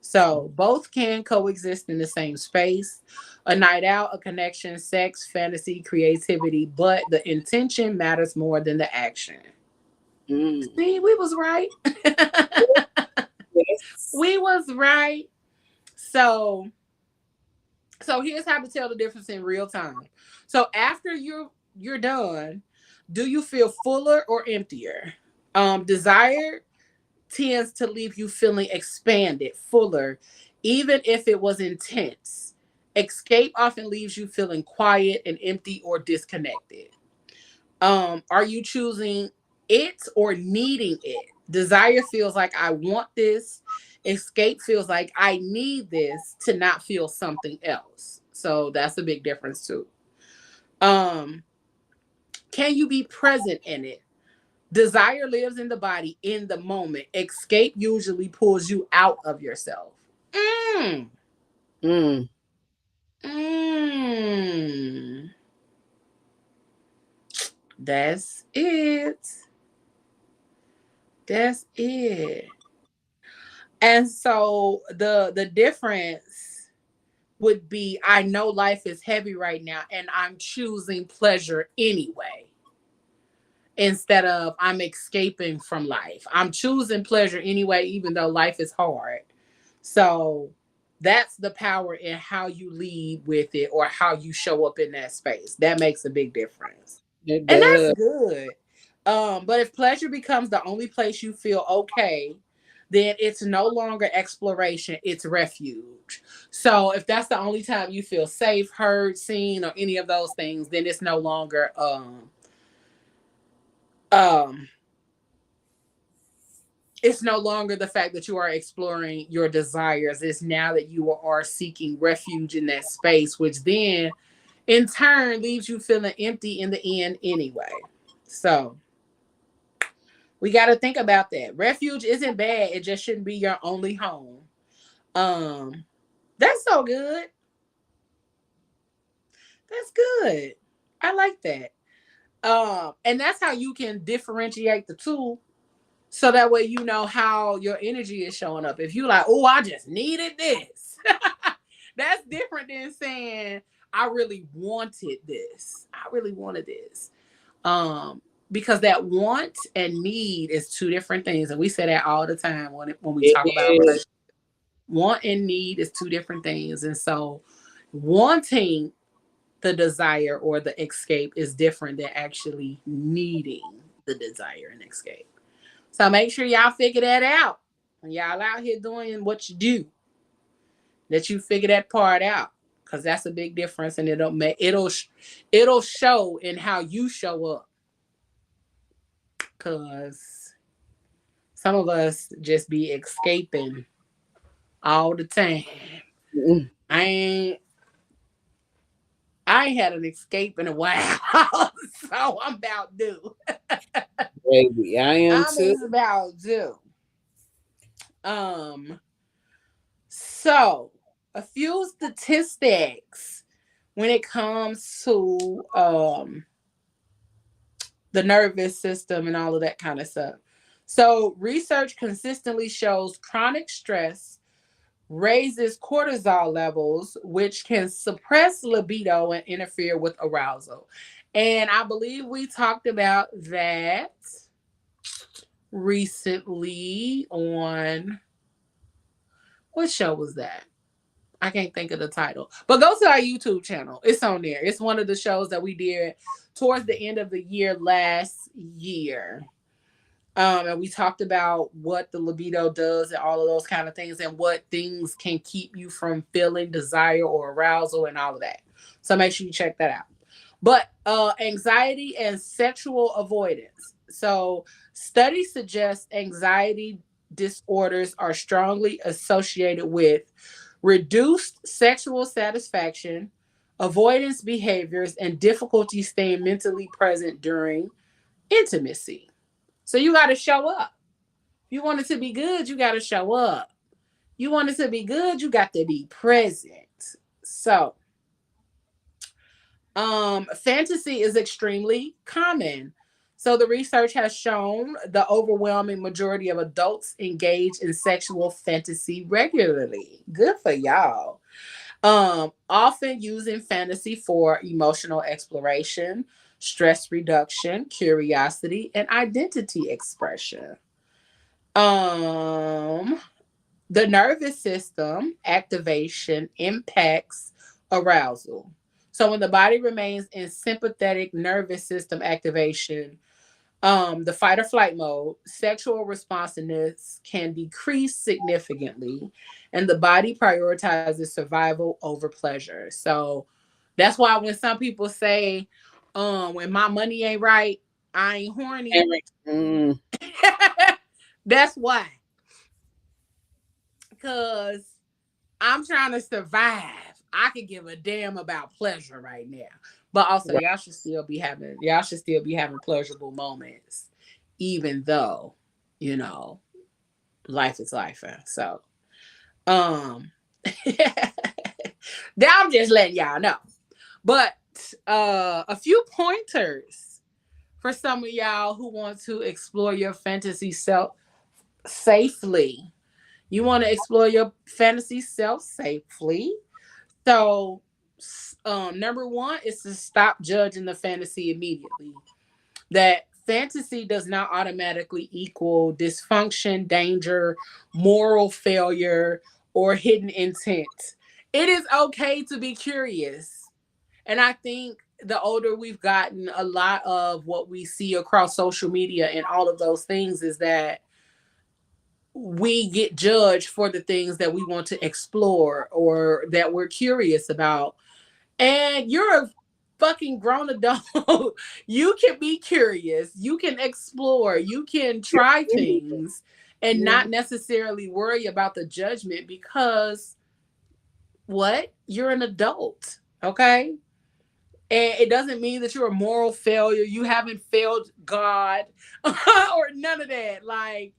Speaker 3: So both can coexist in the same space. A night out, a connection, sex, fantasy, creativity, but the intention matters more than the action.
Speaker 2: Mm.
Speaker 3: See, we was right.
Speaker 2: Yes.
Speaker 3: We was right. So here's how to tell the difference in real time. So after you're done, do you feel fuller or emptier? Desire tends to leave you feeling expanded, fuller, even if it was intense. Escape often leaves you feeling quiet and empty or disconnected. Are you choosing it or needing it? Desire feels like I want this. Escape feels like I need this to not feel something else. So that's a big difference too. Um, can you be present in it? Desire lives in the body in the moment. Escape usually pulls you out of yourself. Mm.
Speaker 2: Mm.
Speaker 3: Mm. That's it. That's it. And so the difference would be I know life is heavy right now and I'm choosing pleasure anyway instead of I'm escaping from life. I'm choosing pleasure anyway even though life is hard. So that's the power in how you lead with it or how you show up in that space. That makes a big difference.
Speaker 2: It
Speaker 3: And that's
Speaker 2: does.
Speaker 3: good. But if pleasure becomes the only place you feel okay, then it's no longer exploration, it's refuge. So if that's the only time you feel safe, heard, seen, or any of those things, then it's no longer um it's no longer the fact that you are exploring your desires. It's now that you are seeking refuge in that space, which then in turn leaves you feeling empty in the end anyway. So we got to think about that. Refuge isn't bad. It just shouldn't be your only home. Um, that's so good. That's good. I like that. And that's how you can differentiate the two. So that way you know how your energy is showing up. If you like, oh, I just needed this. That's different than saying I really wanted this. I really wanted this. Because that want and need is two different things. And we say that all the time when we
Speaker 2: It
Speaker 3: talk about
Speaker 2: is.
Speaker 3: relationships. Want and need is two different things. And so wanting the desire or the escape is different than actually needing the desire and escape. So make sure y'all figure that out. When y'all out here doing what you do, that you figure that part out. Cause that's a big difference and it'll show in how you show up. because some of us just be escaping all the time.
Speaker 2: Mm,
Speaker 3: I ain't I ain't had an escape in a while, so I'm about due.
Speaker 2: baby, I am
Speaker 3: I'm
Speaker 2: too.
Speaker 3: is about due. Um, so a few statistics when it comes to the nervous system and all of that kind of stuff. So research consistently shows chronic stress raises cortisol levels, which can suppress libido and interfere with arousal. And I believe we talked about that recently on what show was that? I can't think of the title, but go to our YouTube channel. It's on there. It's one of the shows that we did towards the end of the year last year. And we talked about what the libido does and all of those kind of things and what things can keep you from feeling desire or arousal and all of that. So make sure you check that out. But anxiety and sexual avoidance. So studies suggest anxiety disorders are strongly associated with reduced sexual satisfaction, avoidance behaviors, and difficulty staying mentally present during intimacy. So you got to show up. If you want it to be good, you got to show up. You want it to be good, you got to be present. So, fantasy is extremely common. So the research has shown the overwhelming majority of adults engage in sexual fantasy regularly. Good for y'all. Often using fantasy for emotional exploration, stress reduction, curiosity, and identity expression. Um, the nervous system activation impacts arousal. So when the body remains in sympathetic nervous system activation, the fight or flight mode, sexual responsiveness can decrease significantly, and the body prioritizes survival over pleasure. So that's why when some people say, when my money ain't right, I ain't horny.
Speaker 2: Mm,
Speaker 3: That's why. Because I'm trying to survive. I could give a damn about pleasure right now. But also
Speaker 2: right.
Speaker 3: y'all should still be having pleasurable moments, even though, you know, life is life. So um I'm just letting y'all know. But a few pointers for some of y'all who want to explore your fantasy self safely. You want to explore your fantasy self safely. So, number one is to stop judging the fantasy immediately. That fantasy does not automatically equal dysfunction, danger, moral failure, or hidden intent. It is okay to be curious. And I think the older we've gotten, a lot of what we see across social media and all of those things is that we get judged for the things that we want to explore or that we're curious about. And you're a fucking grown adult. You can be curious, you can explore, you can try things and
Speaker 2: Yeah.
Speaker 3: not necessarily worry about the judgment because what? You're an adult, okay? And it doesn't mean that you're a moral failure. You haven't failed God or none of that. Like,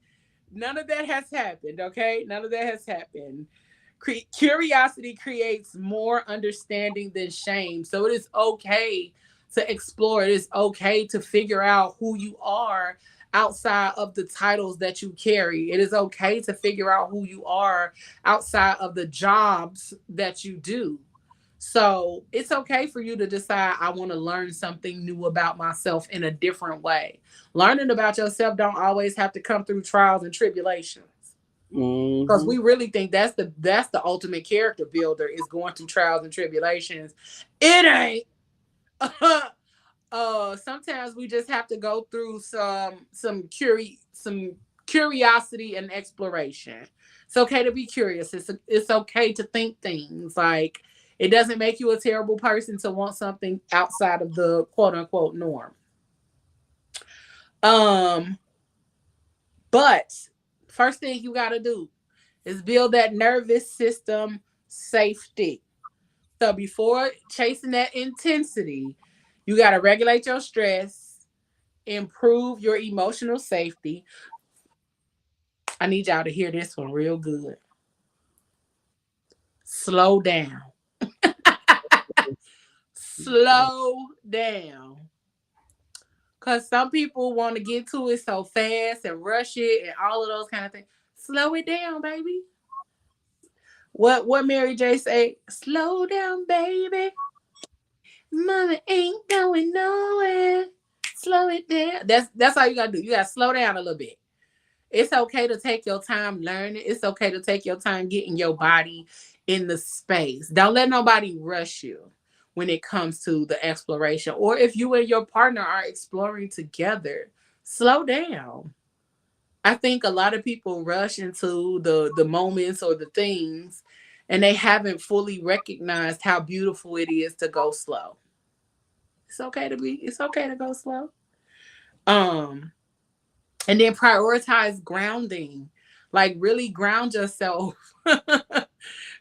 Speaker 3: none of that has happened, okay? None of that has happened. Curiosity creates more understanding than shame. So it is okay to explore. It is okay to figure out who you are outside of the titles that you carry. It is okay to figure out who you are outside of the jobs that you do. So it's okay for you to decide I want to learn something new about myself in a different way. Learning about yourself don't always have to come through trials and tribulations. Because
Speaker 2: Hmm.
Speaker 3: we really think that's the ultimate character builder is going through trials and tribulations. It ain't. Sometimes we just have to go through some curiosity and exploration. It's okay to be curious. It's okay to think things. Like, it doesn't make you a terrible person to want something outside of the quote unquote norm. Um, but first thing you gotta do is build that nervous system safety. So before chasing that intensity, you gotta regulate your stress, improve your emotional safety. I need y'all to hear this one real good. Slow down. Slow down. Cause some people want to get to it so fast and rush it and all of those kind of things. Slow it down, baby. What Mary J say? Slow down, baby. Mama ain't going nowhere. Slow it down. That's all you gotta do. You gotta slow down a little bit. It's okay to take your time learning. It's okay to take your time getting your body in the space. Don't let nobody rush you when it comes to the exploration. Or if you and your partner are exploring together, slow down. I think a lot of people rush into the moments or the things and they haven't fully recognized how beautiful it is to go slow. It's okay to go slow. Um and then prioritize grounding. Like really ground yourself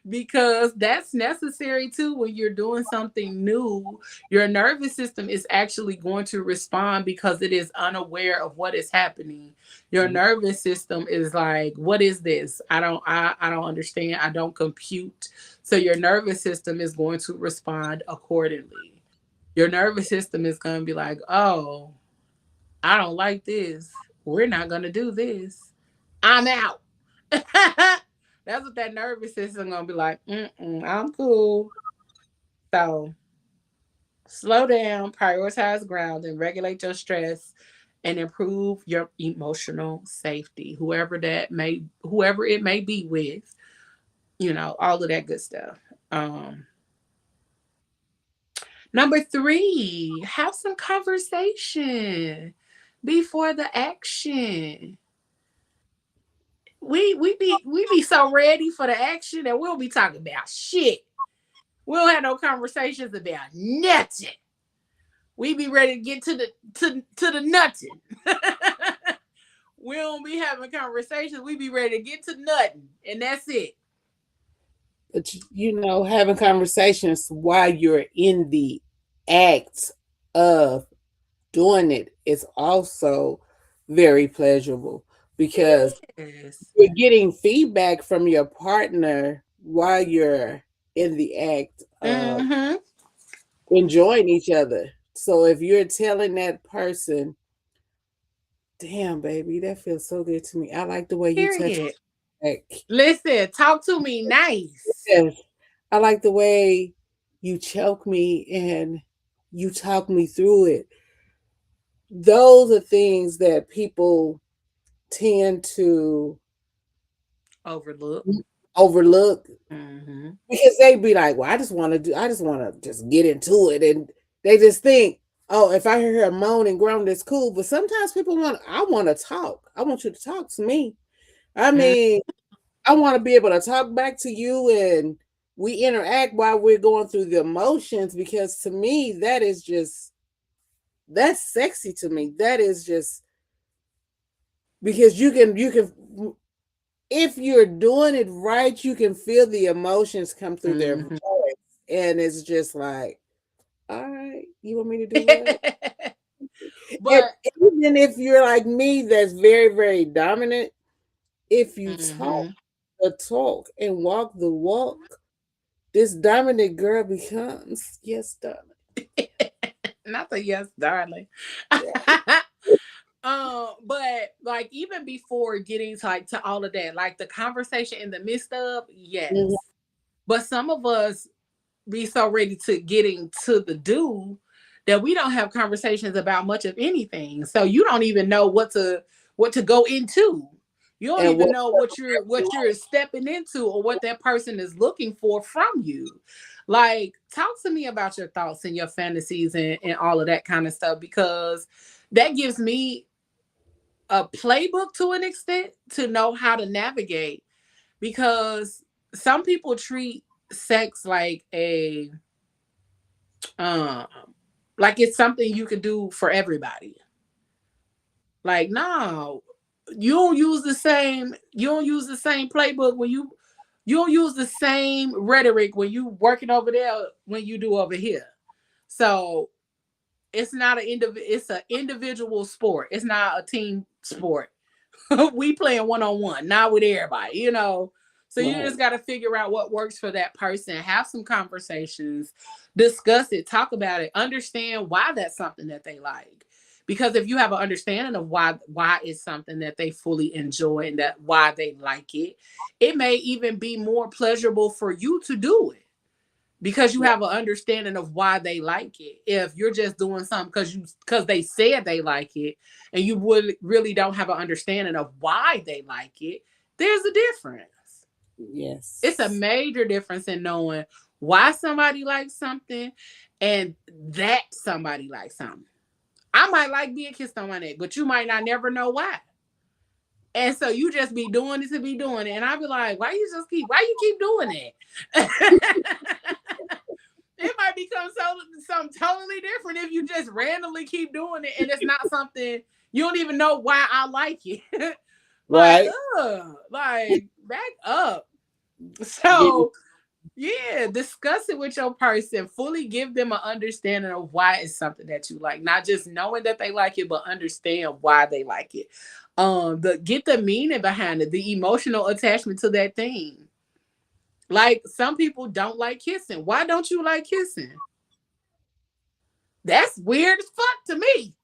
Speaker 3: because that's necessary too when you're doing something new. Your nervous system is actually going to respond because it is unaware of what is happening. Your nervous system is like, what is this? I don't understand. I don't compute. So your nervous system is going to respond accordingly. Your nervous system is going to be like, "Oh, I don't like this. We're not going to do this. I'm out." That's what that nervous system gonna be like. I'm cool. So slow down, prioritize grounding, regulate your stress, and improve your emotional safety. Whoever it may be with, all of that good stuff. Um, Number three, have some conversation before the action. We be so ready for the action that we'll be talking about shit. We don't have no conversations about nothing. We be ready to get to the nothing. We don't be having conversations. We be ready to get to nothing, and that's it.
Speaker 2: But having conversations while you're in the act of doing it is also very pleasurable because
Speaker 3: Yes.
Speaker 2: you're getting feedback from your partner while you're in the act of
Speaker 3: Mm-hmm.
Speaker 2: enjoying each other. So if you're telling that person, damn, baby, that feels so good to me. I like the way you touch
Speaker 3: Period.
Speaker 2: my back.
Speaker 3: Listen, talk to me nice.
Speaker 2: Yes. I like the way you choke me and you talk me through it. Those are things that people tend to
Speaker 3: Overlook.
Speaker 2: overlook
Speaker 3: Mm-hmm.
Speaker 2: because they be like, "Well, I just want to just get into it," and they just think, "Oh, if I hear her moan and groan, that's cool." But sometimes people I want to talk. I want you to talk to me. I mean, I want to be able to talk back to you and we interact while we're going through the emotions because to me that's sexy to me. That is just because you can if you're doing it right, you can feel the emotions come through their
Speaker 3: Mm-hmm.
Speaker 2: voice and it's just like, all right, you want me to do what? And
Speaker 3: But
Speaker 2: even if you're like me, that's very, very dominant, if you talk
Speaker 3: mm-hmm.
Speaker 2: the talk and walk the walk, this dominant girl becomes, yes, darling.
Speaker 3: Not the yes, darling. But like even before getting to all of that, like the conversation in the midst of,
Speaker 2: Mhm.
Speaker 3: yes. But some of us be so ready to getting to the do that we don't have conversations about much of anything. So you don't even know what to go into. You don't
Speaker 2: And
Speaker 3: even
Speaker 2: what
Speaker 3: know what you're stepping into or what that person is looking for from you. Like, talk to me about your thoughts and your fantasies and all of that kind of stuff because that gives me a playbook to an extent to know how to navigate because some people treat sex um like it's something you can do for everybody. Like, no, you don't use the same playbook when you don't use the same rhetoric when you working over there when you do over here. So it's not it's an individual sport. It's not a team sport. We playing one-on-one, not with everybody, you know. So you
Speaker 2: Right.
Speaker 3: just got to figure out what works for that person, have some conversations, discuss it, talk about it, understand why that's something that they like. Because if you have an understanding of why it's something that they fully enjoy and that why they like it may even be more pleasurable for you to do it because you have an understanding of why they like it. If you're just doing something because they said they like it and you would really don't have an understanding of why they like it, there's a difference. It's a
Speaker 2: Yes.
Speaker 3: major difference in knowing why somebody likes something and that somebody likes something. I might like being kissed on my neck, but you might not never know why. And so you just be doing it to be doing it. And I'd be like, why you keep doing it? It might become something totally different if you just randomly keep doing it and it's not something you don't even know why I like it. Like,
Speaker 2: Right.
Speaker 3: like back up.
Speaker 2: Get
Speaker 3: So yeah, discuss it with your person. Fully give them an understanding of why it's something that you like. Not just knowing that they like it, but understand why they like it. Get the meaning behind it, the emotional attachment to that thing. Like some people don't like kissing. Why don't you like kissing? That's weird as fuck to me.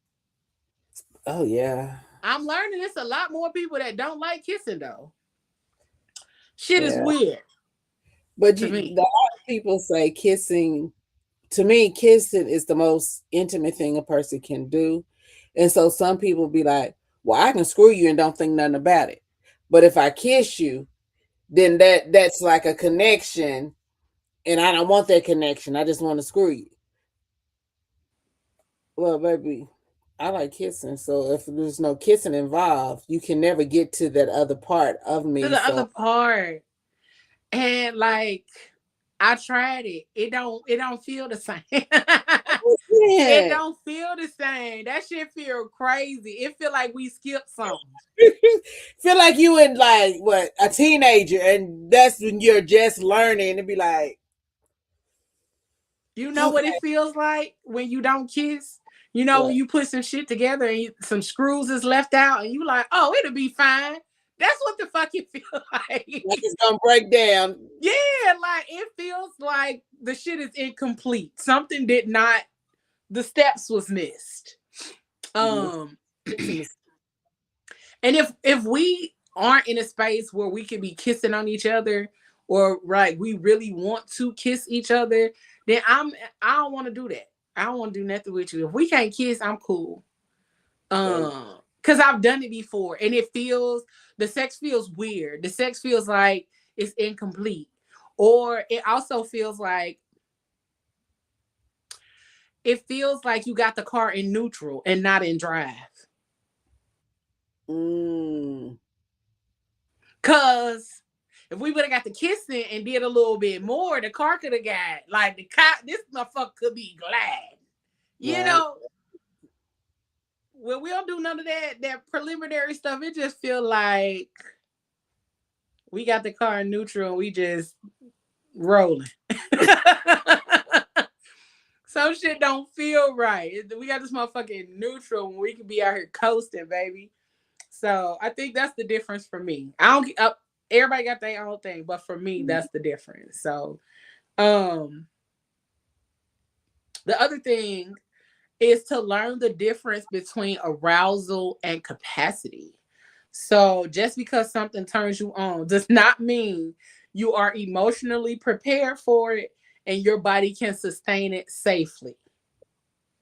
Speaker 2: oh yeah.
Speaker 3: I'm learning it's a lot more people that don't like kissing though. Shit is
Speaker 2: Yeah.
Speaker 3: weird
Speaker 2: But
Speaker 3: to
Speaker 2: you
Speaker 3: me.
Speaker 2: a lot of people say kissing, to me, kissing is the most intimate thing a person can do. And so some people be like, well, I can screw you and don't think nothing about it. But if I kiss you, then that's like a connection, and I don't want that connection. I just want to screw you. Well, baby, I like kissing. So if there's no kissing involved, you can never get to that other part of
Speaker 3: To
Speaker 2: me.
Speaker 3: the other
Speaker 2: So
Speaker 3: part. And like I tried it. It don't feel the same. It
Speaker 2: yeah.
Speaker 3: don't feel the same. That shit feel crazy. It feel like we skipped something.
Speaker 2: Feel like you in like what, a teenager, and that's when you're just learning and be like,
Speaker 3: You know what it
Speaker 2: okay,
Speaker 3: feels like when you don't kiss? You know, when
Speaker 2: what?
Speaker 3: you put some shit together and some screws is left out and you like, oh, it'll be fine. That's what the fuck it feel
Speaker 2: Like
Speaker 3: like.
Speaker 2: it's gonna break down.
Speaker 3: Yeah, like it feels like the shit is incomplete. Something did not, the steps was missed.
Speaker 2: Yes.
Speaker 3: Um and if we aren't in a space where we can be kissing on each other or right, we really want to kiss each other, then I don't want to do that. I don't want to do nothing with you. If we can't kiss, I'm cool.
Speaker 2: Right.
Speaker 3: Because I've done it before and the sex feels weird. The sex feels like it's incomplete. Or it feels like you got the car in neutral and not in drive.
Speaker 2: Mm,
Speaker 3: Cause if we would have got the kissing and did a little bit more, the car could have got like the car. This motherfucker could be glad, you
Speaker 2: right.
Speaker 3: know. When we don't do none of that preliminary stuff, it just feel like we got the car in neutral and we just rolling. Some shit don't feel right. We got this motherfucking neutral when we could be out here coasting, baby. So I think that's the difference for me. I don't. Everybody got their own thing, but for me, that's the difference. So, um, the other thing is to learn the difference between arousal and capacity. So just because something turns you on does not mean you are emotionally prepared for it and your body can sustain it safely.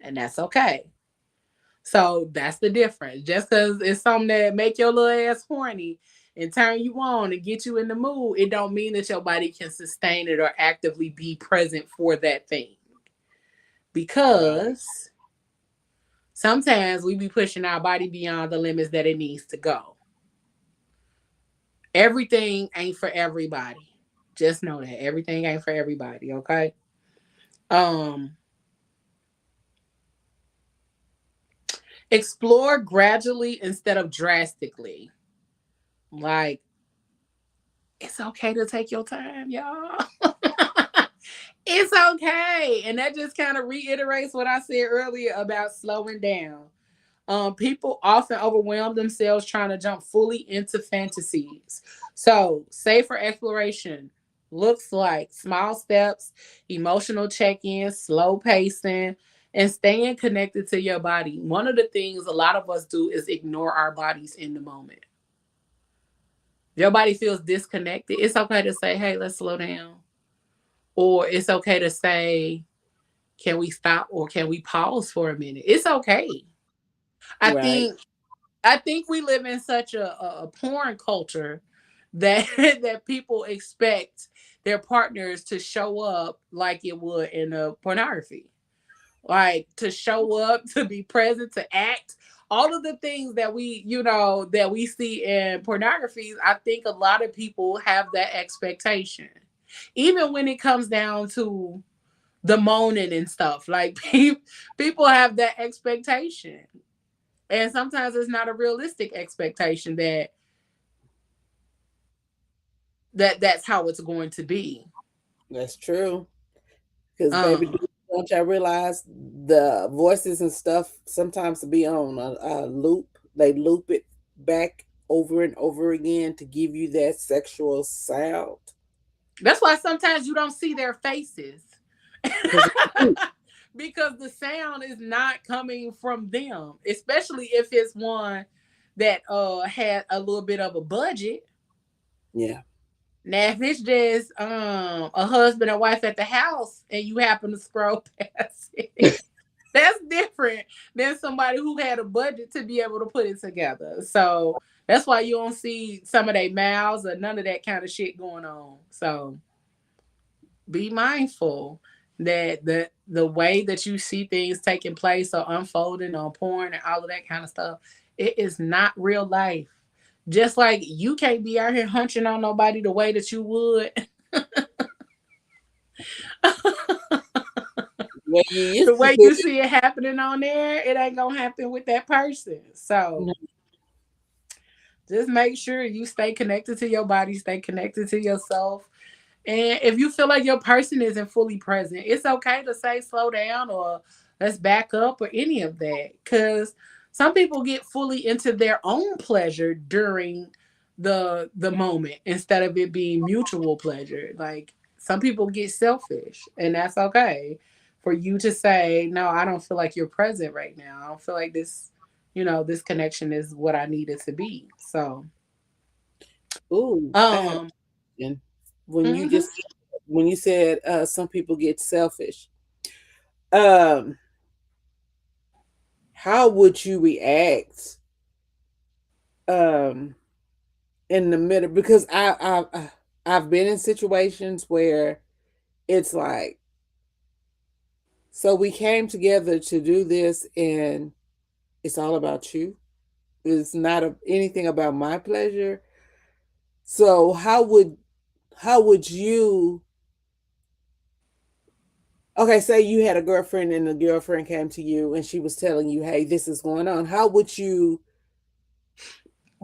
Speaker 3: And that's okay. So that's the difference. Just because it's something that make your little ass horny and turn you on and get you in the mood, it don't mean that your body can sustain it or actively be present for that thing.
Speaker 2: Right.
Speaker 3: Because sometimes we be pushing our body beyond the limits that it needs to go. Everything ain't for everybody. Just know that everything ain't for everybody, okay? Um Explore gradually instead of drastically. Like, it's okay to take your time, y'all. It's okay. And that just kind of reiterates what I said earlier about slowing down. People often overwhelm themselves trying to jump fully into fantasies. So, safer exploration looks like small steps, emotional check ins, slow pacing, and staying connected to your body. One of the things a lot of us do is ignore our bodies in the moment. Your body feels disconnected. It's okay to say, hey, let's slow down. Or it's okay to say, can we stop or can we pause for a minute? It's okay. I
Speaker 2: Right.
Speaker 3: think I think we live in such a porn culture that that people expect their partners to show up like it would in a pornography. Like to show up, to be present, to act, all of the things that that we see in pornographies. I think a lot of people have that expectation. Even when it comes down to the moaning and stuff, like people have that expectation. And sometimes it's not a realistic expectation that's how it's going to be.
Speaker 2: That's true. Because, baby,
Speaker 3: Um,
Speaker 2: don't y'all realize the voices and stuff sometimes be on a loop? They loop it back over and over again to give you that sexual sound.
Speaker 3: that's why sometimes you don't see their faces.
Speaker 2: Because
Speaker 3: Because the sound is not coming from them, especially if it's one that had a little bit of a budget.
Speaker 2: yeah,
Speaker 3: Now, if it's just a husband and wife at the house and you happen to scroll past it, that's different than somebody who had a budget to be able to put it together. So that's why you don't see some of their mouths or none of that kind of shit going on. So be mindful that the way that you see things taking place or unfolding on porn and all of that kind of stuff, it is not real life. Just like you can't be out here hunching on nobody the way that you would,
Speaker 2: where you
Speaker 3: the
Speaker 2: used to
Speaker 3: way
Speaker 2: see
Speaker 3: you see it happening on there, it ain't gonna happen with that person. So
Speaker 2: it.
Speaker 3: just make sure you stay connected to your body, stay connected to yourself. And if you feel like your person isn't fully present, it's okay to say slow down or let's back up or any of that. Because some people get fully into their own pleasure during the moment instead of it being mutual pleasure. Like some people get selfish, and that's okay. For you to say, no, I don't feel like you're present right now. I don't feel like this connection is what I need it to be. So,
Speaker 2: Ooh, I have a
Speaker 3: um,
Speaker 2: question. When you
Speaker 3: mhm.
Speaker 2: just when you said some people get selfish, um, how would you react um in the middle? Because I've been in situations where it's like, so we came together to do this, and it's all about you. It's not anything about my pleasure. So how would you? Okay, say you had a girlfriend and the girlfriend came to you and she was telling you, "Hey, this is going on." How would you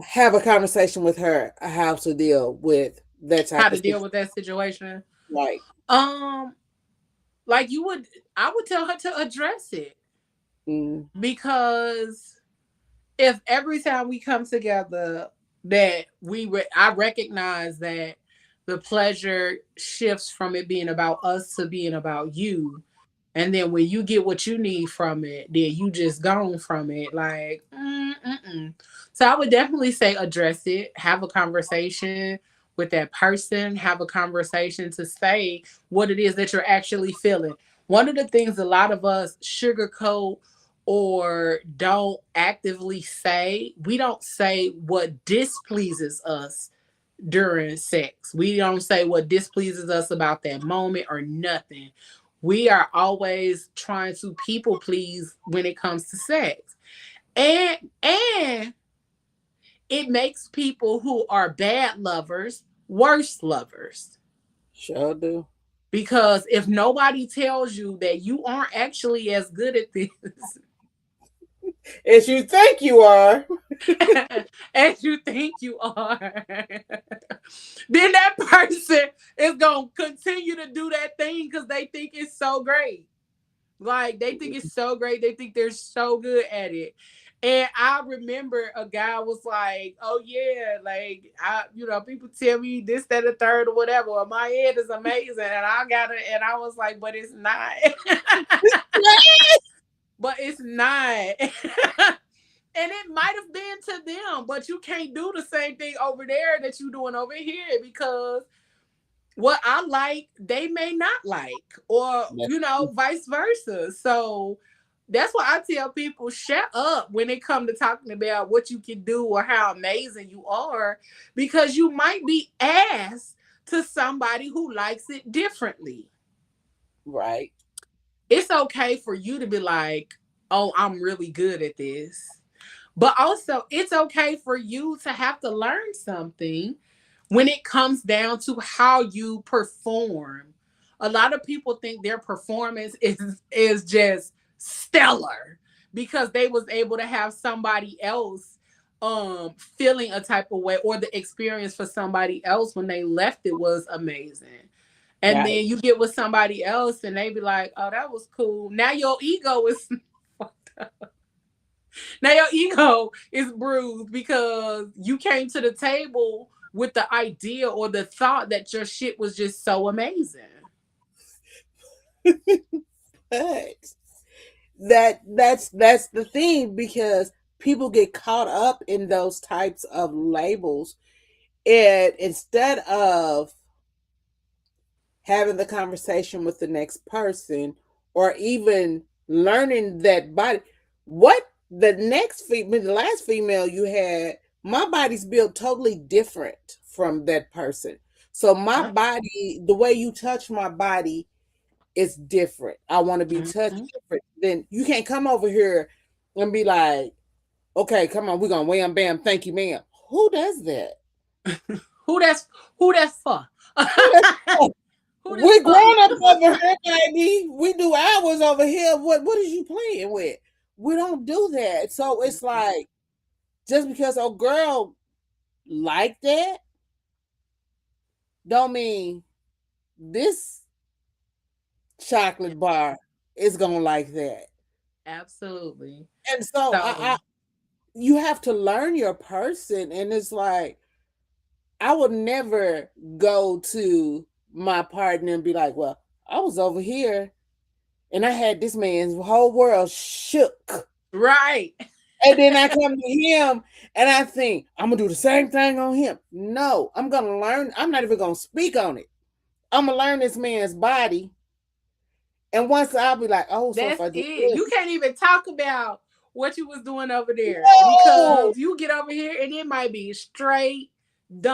Speaker 2: have a conversation with her how to deal with that
Speaker 3: How
Speaker 2: type
Speaker 3: to
Speaker 2: of
Speaker 3: deal
Speaker 2: situation?
Speaker 3: with that situation?
Speaker 2: Like,
Speaker 3: Um, like I would tell her to address it
Speaker 2: mm,
Speaker 3: because if every time we come together that I recognize that the pleasure shifts from it being about us to being about you, and then when you get what you need from it, then you just gone from it. Like, mm-mm. So I would definitely say address it, have a conversation with that person, have a conversation to say what it is that you're actually feeling. One of the things a lot of us sugarcoat or don't actively say, we don't say what displeases us during sex. We don't say what displeases us about that moment or nothing. We are always trying to people please when it comes to sex. And it makes people who are bad lovers worse lovers.
Speaker 2: sure do.
Speaker 3: Because if nobody tells you that you aren't actually as good at this,
Speaker 2: As you think you are.
Speaker 3: as you think you are, then that person is going to continue to do that thing because they think it's so great. Like they think it's so great. They think they're so good at it. And I remember a guy was like, "Oh yeah, like people tell me this, that, the third, or whatever. Or my head is amazing, and I got it." And I was like, "But it's not. But it's not." And it might have been to them, but you can't do the same thing over there that you doing over here because what I like, they may not like, or vice versa. So that's why I tell people shut up when it comes to talking about what you can do or how amazing you are, because you might be asked to somebody who likes it differently.
Speaker 2: Right.
Speaker 3: It's okay for you to be like, "Oh, I'm really good at this." But also, it's okay for you to have to learn something when it comes down to how you perform. A lot of people think their performance is just stellar because they was able to have somebody else feeling a type of way, or the experience for somebody else when they left it was amazing. And
Speaker 2: Right.
Speaker 3: then you get with somebody else and they be like, "Oh, that was cool." Now your ego is Now your ego is bruised because you came to the table with the idea or the thought that your shit was just so amazing.
Speaker 2: But that's the thing, because people get caught up in those types of labels, and instead of having the conversation with the next person, or even learning that body, what the last female you had, my body's built totally different from that person. So my body, the way you touch my body, is different. I want to be touched
Speaker 3: Mm-hmm.
Speaker 2: different. Then you can't come over here and be like, okay, come on, we're gonna wham bam, thank you, ma'am. Who does that?
Speaker 3: Who that's who that's for?
Speaker 2: Who does that?
Speaker 3: Who that's
Speaker 2: We
Speaker 3: for?
Speaker 2: grown up over here, baby. We do ours over here. What is you playing with? We don't do that. So it's like, just because a girl like that, don't mean this chocolate bar is gonna like that.
Speaker 3: Absolutely.
Speaker 2: And so I
Speaker 3: So
Speaker 2: you have to learn your person, and it's like, I would never go to my partner and be like, well, I was over here and I had this man's whole world shook.
Speaker 3: right.
Speaker 2: And then I come to him and I think I'm gonna do the same thing on him. No, I'm gonna learn. I'm not even gonna speak on it. I'm gonna learn this man's body. And once I'll be like, oh, so if
Speaker 3: That's
Speaker 2: I do
Speaker 3: it.
Speaker 2: this,
Speaker 3: You can't even talk about what you was doing over there
Speaker 2: no,
Speaker 3: because you get over here and it might be straight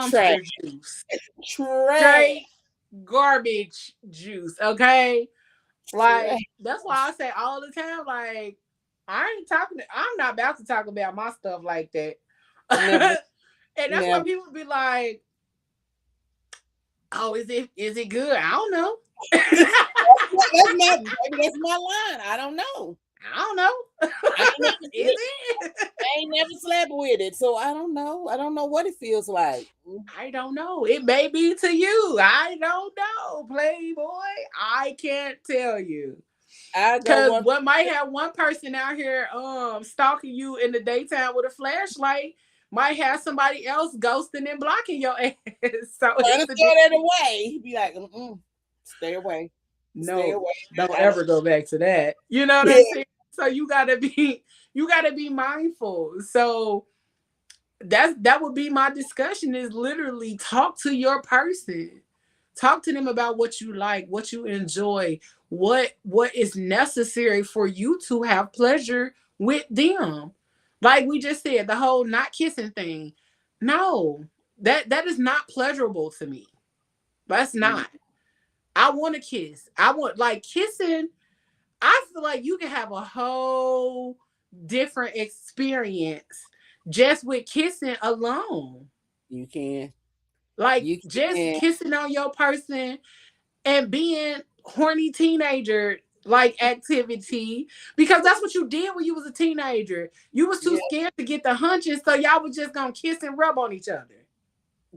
Speaker 2: trash,
Speaker 3: dumpster juice.
Speaker 2: trash,
Speaker 3: Straight garbage juice, okay?
Speaker 2: trash.
Speaker 3: Like that's why I say all the time, like I'm not about to talk about my stuff like that.
Speaker 2: Never,
Speaker 3: And that's why
Speaker 2: never.
Speaker 3: people be like, "Oh, is it good?" I don't know.
Speaker 2: That's my line. I don't know.
Speaker 3: I don't know.
Speaker 2: I ain't never,
Speaker 3: Is it?
Speaker 2: I ain't never slept with it, so I don't know. I don't know what it feels like.
Speaker 3: I don't know. It may be to you. I don't know, Playboy. I can't tell you.
Speaker 2: I go
Speaker 3: Cause
Speaker 2: one.
Speaker 3: what might have one person out here stalking you in the daytime with a flashlight might have somebody else ghosting and blocking your ass. So
Speaker 2: Trying
Speaker 3: it's
Speaker 2: to
Speaker 3: the
Speaker 2: throw that away. He'd be like, stay away. Stay
Speaker 3: no,
Speaker 2: away.
Speaker 3: don't
Speaker 2: I don't
Speaker 3: ever go back to that. You know what
Speaker 2: yeah,
Speaker 3: I'm saying? So you gotta be mindful. So that would be my discussion, is literally talk to your person. Talk to them about what you like, what you enjoy, what is necessary for you to have pleasure with them. Like we just said, the whole not kissing thing. No, that is not pleasurable to me. That's
Speaker 2: mm,
Speaker 3: not. I want to kiss. I want, like, kissing. I feel like you can have a whole different experience just with kissing alone.
Speaker 2: you can.
Speaker 3: Like
Speaker 2: You
Speaker 3: just
Speaker 2: can.
Speaker 3: kissing on your person and being horny teenager, like activity, because that's what you did when you was a teenager. You was too
Speaker 2: Yeah,
Speaker 3: scared to get the hunches, so y'all was just gonna kiss and rub on each other.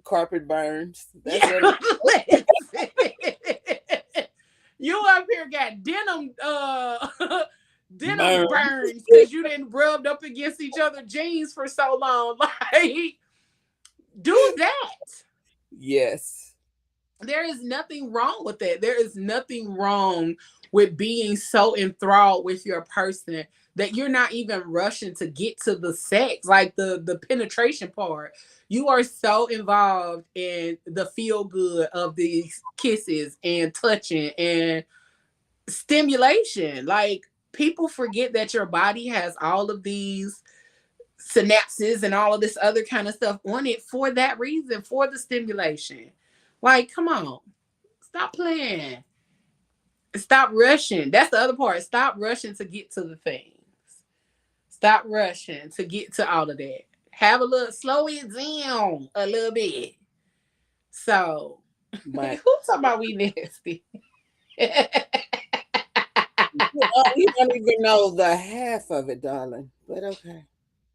Speaker 2: carpet burns. That's
Speaker 3: Yeah,
Speaker 2: what it
Speaker 3: listen. You up here got denim denim
Speaker 2: burns.
Speaker 3: burns because you didn't rubbed up against each other jeans for so long. Like, do that.
Speaker 2: Yes.
Speaker 3: There is nothing wrong with that. There is nothing wrong with being so enthralled with your person that you're not even rushing to get to the sex, like the penetration part. You are so involved in the feel good of these kisses and touching and stimulation. Like, people forget that your body has all of these synapses and all of this other kind of stuff on it for that reason, for the stimulation. Like, come on, stop playing. Stop rushing. That's the other part. Stop rushing to get to the things. Stop rushing to get to all of that. Have a little, slow it down a little bit. So, who
Speaker 2: But
Speaker 3: talking about we nasty?
Speaker 2: you don't even know the half of it, darling. But okay.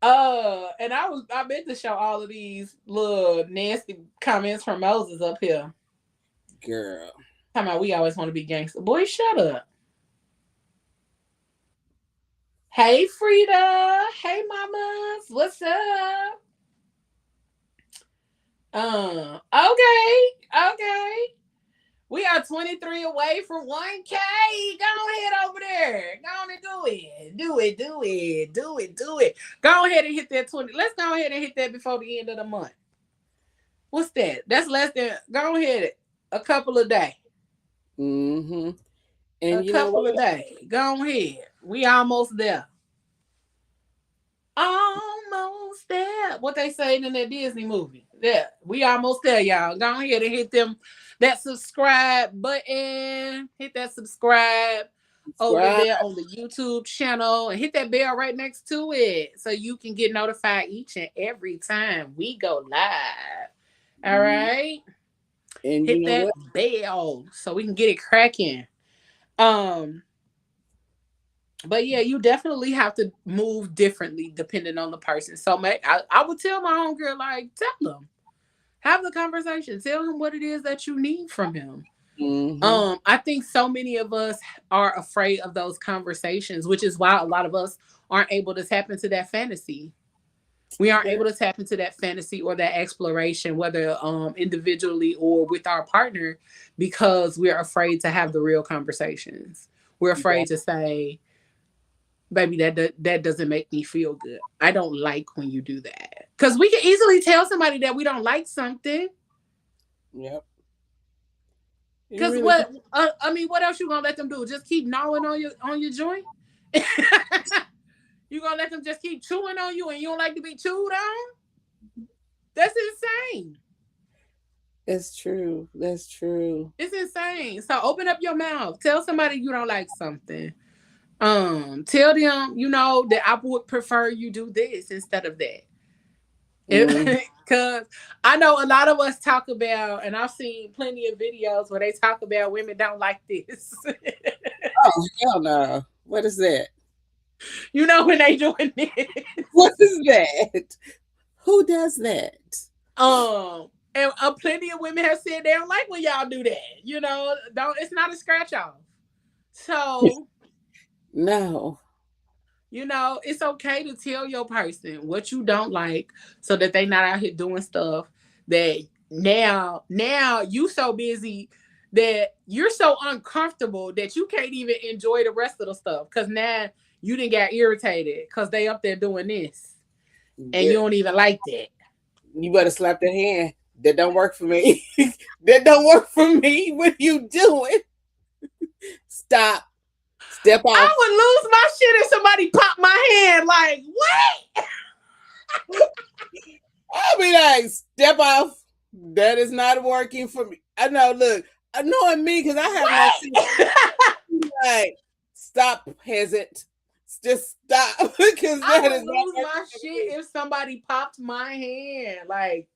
Speaker 3: And I meant to show all of these little nasty comments from Moses up here.
Speaker 2: Girl.
Speaker 3: Talking about we always want to be gangster. Boy, shut up. Hey Frida. Hey mamas. What's up? Okay. We are 23 away from 1K. Go ahead over there. Go on and do it. Do it. Go ahead and hit that 20. Let's go ahead and hit that before the end of the month. What's that? That's less than, go ahead, a couple of days.
Speaker 2: Mm-hmm.
Speaker 3: A
Speaker 2: And you know
Speaker 3: couple
Speaker 2: what?
Speaker 3: of days. Go ahead. We almost there. Almost there. What they say in that Disney movie. Yeah, we almost there, y'all. Go ahead and hit that subscribe button. Hit that subscribe over
Speaker 2: Subscribe.
Speaker 3: there on the YouTube channel and hit that bell right next to it so you can get notified each and every time we go live. All right.
Speaker 2: And you
Speaker 3: Hit
Speaker 2: know
Speaker 3: that
Speaker 2: what?
Speaker 3: bell so we can get it cracking. But yeah, you definitely have to move differently depending on the person. So I would tell my own girl, like, tell them, have the conversation, tell him what it is that you need from him.
Speaker 2: Mm-hmm.
Speaker 3: I think so many of us are afraid of those conversations, which is why a lot of us aren't able to tap into that fantasy. We aren't able to tap into that fantasy or that exploration, whether individually or with our partner, because we're afraid to have the real conversations. We're afraid to say, baby, that doesn't make me feel good. I don't like when you do that. Because we can easily tell somebody that we don't like something.
Speaker 2: Yep. You
Speaker 3: Because
Speaker 2: really can.
Speaker 3: what else you gonna let them do? Just keep gnawing on your joint? You gonna let them just keep chewing on you and you don't like to be chewed on? That's insane.
Speaker 2: That's true. That's true.
Speaker 3: It's insane. So open up your mouth. Tell somebody you don't like something. Tell them, that I would prefer you do this instead of that.
Speaker 2: Mm.
Speaker 3: Because I know a lot of us talk about, and I've seen plenty of videos where they talk about women don't like this.
Speaker 2: Oh, hell no. What is that?
Speaker 3: When they doing this.
Speaker 2: What is that? Who does that?
Speaker 3: And plenty of women have said they don't like when y'all do that. Don't, it's not a scratch off. So
Speaker 2: No.
Speaker 3: it's okay to tell your person what you don't like so that they not out here doing stuff that now you so busy that you're so uncomfortable that you can't even enjoy the rest of the stuff because now you didn't get irritated because they up there doing this and you don't even like that.
Speaker 2: You better slap their hand. That don't work for me. That don't work for me. What are you doing? Stop. Step off.
Speaker 3: I would lose my shit if somebody popped my hand. Like, what?
Speaker 2: I'll be like, step off. That is not working for me. I know, look, knowing me, because I have no like, stop, peasant. Just stop. Because
Speaker 3: I
Speaker 2: that
Speaker 3: would
Speaker 2: is
Speaker 3: lose
Speaker 2: not
Speaker 3: my shit if somebody popped my hand. Like,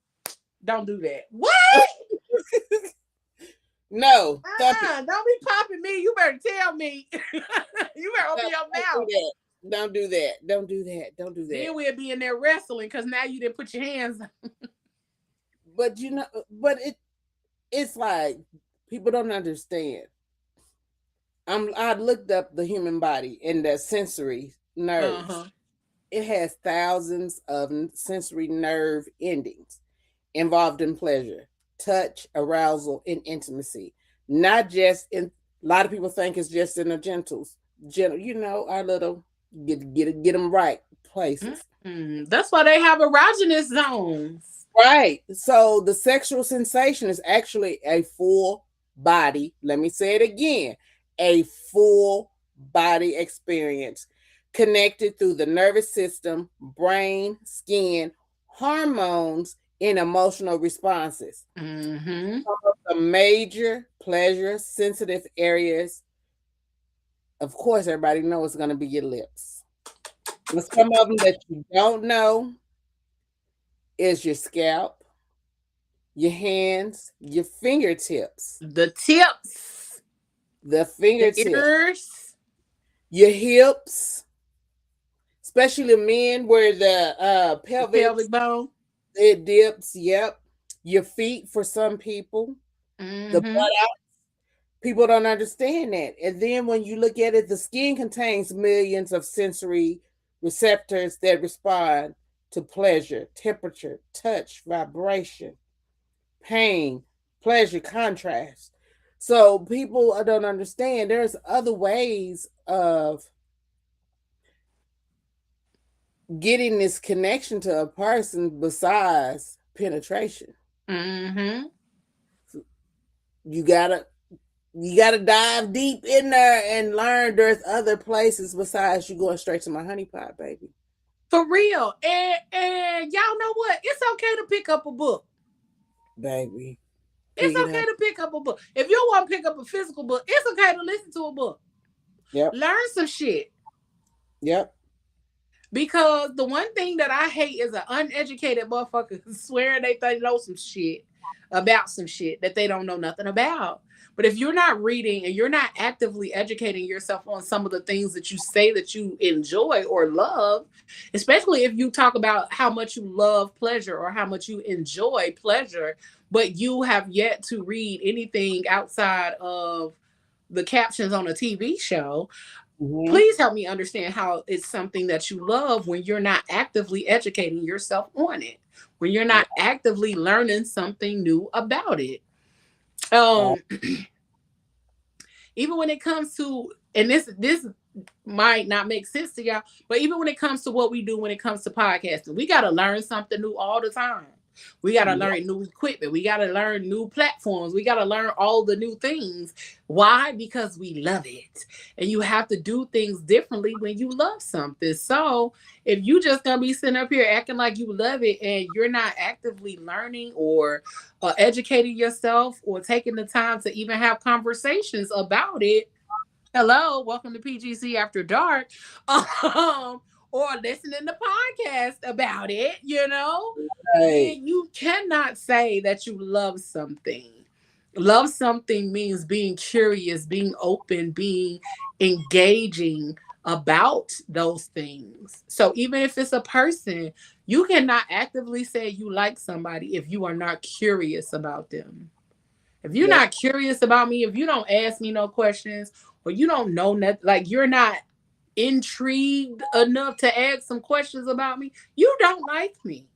Speaker 3: don't do that. What?
Speaker 2: No, thump it.
Speaker 3: Don't be popping me. You better tell me. You better
Speaker 2: No,
Speaker 3: open your
Speaker 2: don't do
Speaker 3: mouth.
Speaker 2: that. Don't do that. Don't do that. Don't do that.
Speaker 3: Then we'll be in there wrestling because now you didn't put your hands.
Speaker 2: But it's like people don't understand. I looked up the human body and the sensory nerves.
Speaker 3: Uh-huh.
Speaker 2: It has thousands of sensory nerve endings involved in pleasure, touch, arousal, and intimacy. Not just in. A lot of people think it's just in the genitals. Our little get them right places.
Speaker 3: That's why they have erogenous zones.
Speaker 2: Right. So the sexual sensation is actually a full body. Let me say it again, a full body experience connected through the nervous system, brain, skin, hormones, and emotional responses.
Speaker 3: Mm-hmm.
Speaker 2: Some of the major pleasure sensitive areas, of course, everybody knows it's going to be your lips. But some of them that you don't know is your scalp, your hands, your fingertips,
Speaker 3: The tips,
Speaker 2: the
Speaker 3: the
Speaker 2: fingertips,
Speaker 3: ears,
Speaker 2: your hips, especially men where the
Speaker 3: the
Speaker 2: pelvic
Speaker 3: pelvic bone.
Speaker 2: it dips. Yep, your feet for some people, the
Speaker 3: Mm-hmm.
Speaker 2: butt. People don't understand that. And then when you look at it, the skin contains millions of sensory receptors that respond to pleasure, temperature, touch, vibration, pain, pleasure, contrast. So people don't understand there's other ways of getting this connection to a person besides penetration.
Speaker 3: Mm-hmm.
Speaker 2: You gotta you gotta dive deep in there and learn there's other places besides you going straight to my honeypot, baby.
Speaker 3: For real. And y'all know what? It's okay to pick up a book.
Speaker 2: Baby.
Speaker 3: It's
Speaker 2: Pick it
Speaker 3: okay
Speaker 2: up.
Speaker 3: to pick up a book. If you don't want to pick up a physical book, it's okay to listen to a book.
Speaker 2: Yep.
Speaker 3: Learn some shit.
Speaker 2: Yep.
Speaker 3: Because the one thing that I hate is an uneducated motherfucker swearing they know some shit about some shit that they don't know nothing about. But if you're not reading and you're not actively educating yourself on some of the things that you say that you enjoy or love, especially if you talk about how much you love pleasure or how much you enjoy pleasure, but you have yet to read anything outside of the captions on a TV show,
Speaker 2: Mm-hmm.
Speaker 3: please help me understand how it's something that you love when you're not actively educating yourself on it, when you're not actively learning something new about it.
Speaker 2: Right.
Speaker 3: Um, even when it comes to, and this might not make sense to y'all, but even when it comes to what we do when it comes to podcasting, we got to learn something new all the time. We got to
Speaker 2: Yep.
Speaker 3: learn new equipment. We got to learn new platforms. We got to learn all the new things. Why? Because we love it. And you have to do things differently when you love something. So if you just going to be sitting up here acting like you love it and you're not actively learning or educating yourself or taking the time to even have conversations about it, hello, welcome to PGC After Dark. Or listening to podcasts about it,
Speaker 2: Right.
Speaker 3: then you cannot say that you love something. Love something means being curious, being open, being engaging about those things. So even if it's a person, you cannot actively say you like somebody if you are not curious about them. If you're
Speaker 2: Yep.
Speaker 3: not curious about me, if you don't ask me no questions, or you don't know nothing, like you're not intrigued enough to ask some questions about me, you don't like me.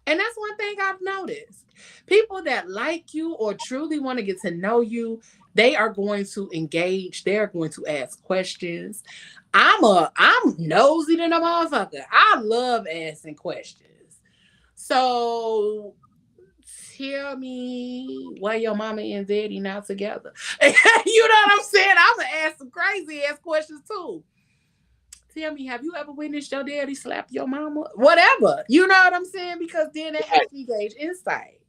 Speaker 3: And that's one thing I've noticed. People that like you or truly want to get to know you, they are going to engage. They're going to ask questions. I'm nosy than a motherfucker. I love asking questions. So tell me why your mama and daddy not together. You know what I'm saying? I'm gonna ask some crazy ass questions too. Tell me, have you ever witnessed your daddy slap your mama? Whatever. You know what I'm saying? Because then that
Speaker 2: Right.
Speaker 3: helps me gauge insight.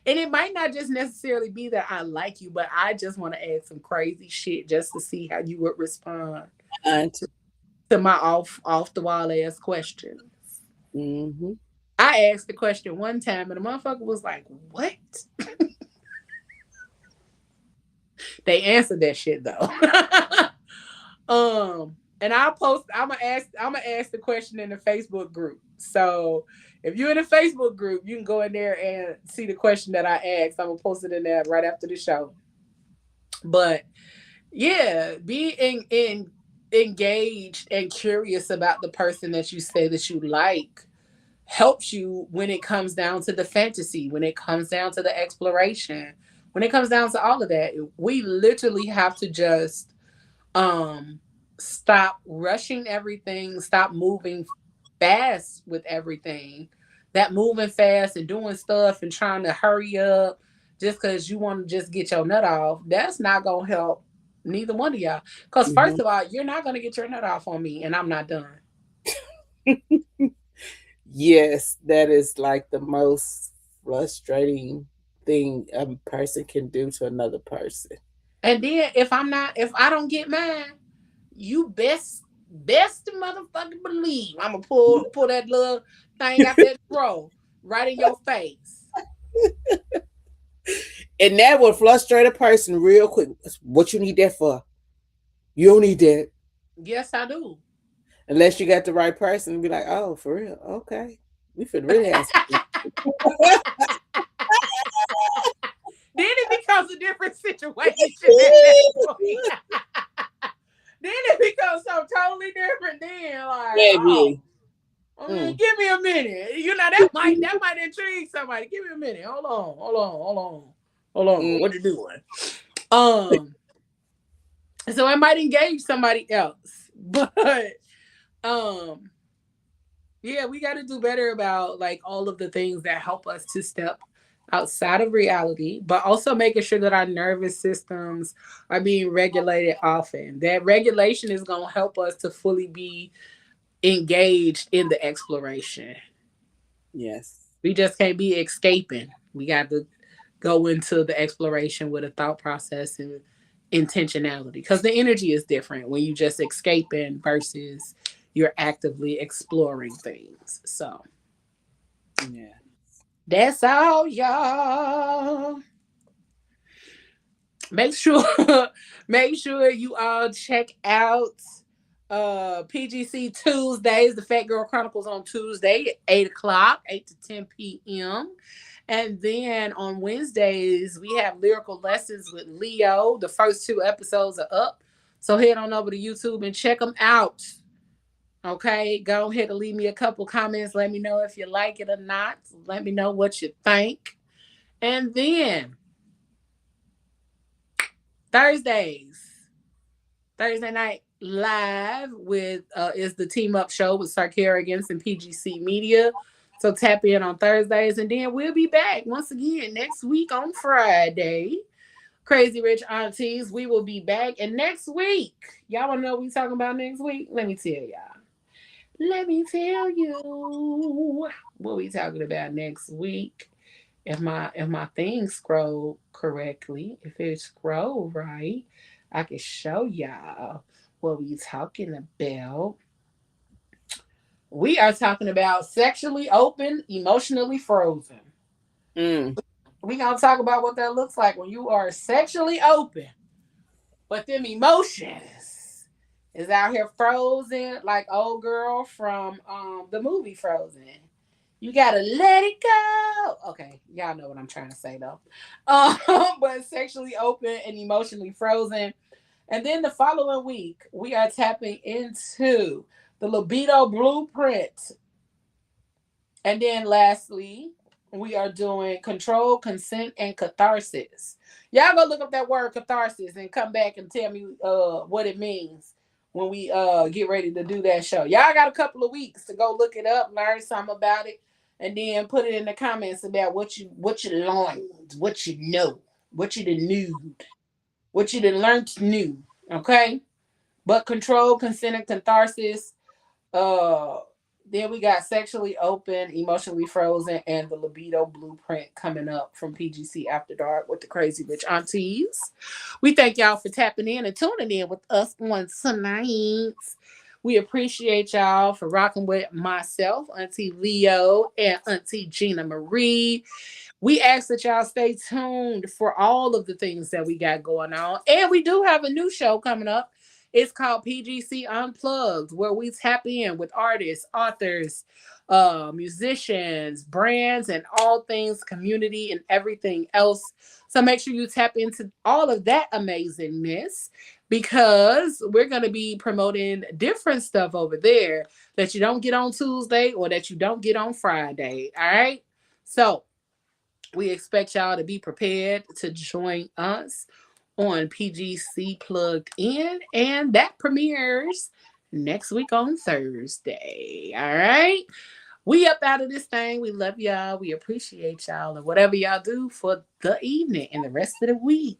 Speaker 3: And it might not just necessarily be that I like you, but I just want to ask some crazy shit just to see how you would respond to my off the wall ass questions.
Speaker 2: Mm-hmm.
Speaker 3: I asked the question one time and the motherfucker was like, "What?" They answered that shit though. And I'll post. I'm gonna ask. I'm gonna ask the question in the Facebook group. So if you're in the Facebook group, you can go in there and see the question that I asked. I'm gonna post it in there right after the show. But yeah, be in engaged and curious about the person that you say that you like helps you when it comes down to the fantasy, when it comes down to the exploration, when it comes down to all of that. We literally have to just um stop rushing everything, stop moving fast with everything. That moving fast and doing stuff and trying to hurry up just because you want to just get your nut off, that's not gonna help neither one of y'all. Because first
Speaker 2: Mhm.
Speaker 3: of all, you're not gonna get your nut off on me and I'm not done.
Speaker 2: Yes, that is like the most frustrating thing a person can do to another person.
Speaker 3: And then if I don't get mine, you best motherfucking believe I'm gonna pull that little thing out that drawer right in your face.
Speaker 2: And that would frustrate a person real quick. What you need that for? You don't need that.
Speaker 3: Yes, I do.
Speaker 2: Unless you got the right person and be like, oh, for real? Okay. We should really have some.
Speaker 3: Then it becomes a different situation at that point. Then it becomes so totally different. Then like, oh,
Speaker 2: Baby.
Speaker 3: I mean,
Speaker 2: Mm.
Speaker 3: give me a minute. You know that might intrigue somebody. Give me a minute. Hold on.
Speaker 2: Mm.
Speaker 3: What you doing? Um, so it might engage somebody else, but um, yeah, we got to do better about like all of the things that help us to step outside of reality, but also making sure that our nervous systems are being regulated often. That regulation is going to help us to fully be engaged in the exploration.
Speaker 2: Yes.
Speaker 3: We just can't be escaping. We got to go into the exploration with a thought process and intentionality because the energy is different when you just escaping versus you're actively exploring things. So
Speaker 2: Yeah.
Speaker 3: that's all, y'all. Make sure make sure you all check out PGC Tuesdays, the Fat Girl Chronicles on Tuesday at 8 o'clock, 8 to 10 p.m. And then on Wednesdays, we have lyrical lessons with Leo. The first two episodes are up. So head on over to YouTube and check them out. Okay, go ahead and leave me a couple comments. Let me know if you like it or not. Let me know what you think. And then Thursdays, Thursday night live with is the team up show with Sarkarians and PGC Media. So tap in on Thursdays, and then we'll be back once again next week on Friday. Crazy Rich Aunties, we will be back. And next week, y'all want to know what we talking about next week? Let me tell y'all. Let me tell you what we talking about next week. If my thing scroll correctly, if it scroll right, I can show y'all what we talking about. We are talking about sexually open, emotionally frozen.
Speaker 2: Mm.
Speaker 3: We gonna talk about what that looks like when you are sexually open, but them emotions is out here frozen like old girl from the movie Frozen. You gotta let it go. Okay, y'all know what I'm trying to say though. But sexually open and emotionally frozen. And then the following week, we are tapping into the libido blueprint. And then lastly, we are doing control, consent, and catharsis. Y'all go look up that word catharsis and come back and tell me what it means when we get ready to do that show. Y'all got a couple of weeks to go look it up, learn something about it, and then put it in the comments about what you learned, what you know, what you done knew, what you done learned new. Okay? But control, consent, and catharsis. Uh, then we got sexually open, emotionally frozen, and the libido blueprint coming up from PGC After Dark with the Crazy Rich Aunties. We thank y'all for tapping in and tuning in with us on tonight. We appreciate y'all for rocking with myself, Auntie Leo, and Auntie Gina Marie. We ask that y'all stay tuned for all of the things that we got going on. And we do have a new show coming up. It's called PGC Unplugged, where we tap in with artists, authors, musicians, brands, and all things community and everything else. So make sure you tap into all of that amazingness, because we're going to be promoting different stuff over there that you don't get on Tuesday or that you don't get on Friday. All right. So we expect y'all to be prepared to join us on PGC Plugged In, and that premieres next week on Thursday. All right. We up out of this thing. We love y'all. We appreciate y'all. And whatever y'all do for the evening and the rest of the week,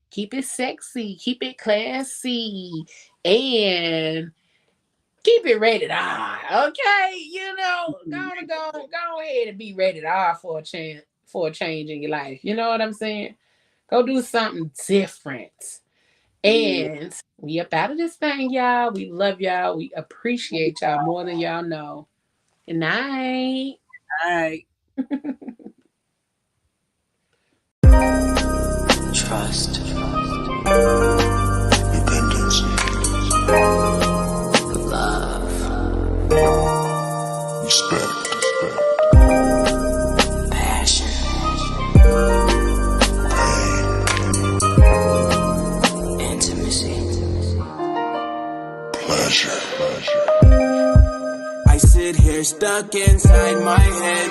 Speaker 3: keep it sexy, keep it classy, and keep it rated R. Okay, go ahead and be rated R for a change in your life. You know what I'm saying? Go do something different. And we up out of this thing, y'all. We love y'all. We appreciate y'all more than y'all know. Good night.
Speaker 2: All right.
Speaker 1: Trust, dependency, love, respect, passion, pain, intimacy, pleasure. I sit here stuck inside my head,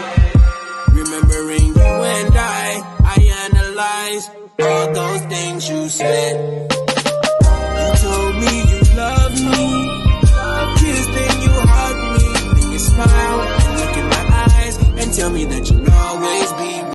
Speaker 1: remembering you and I analyze all those things you said.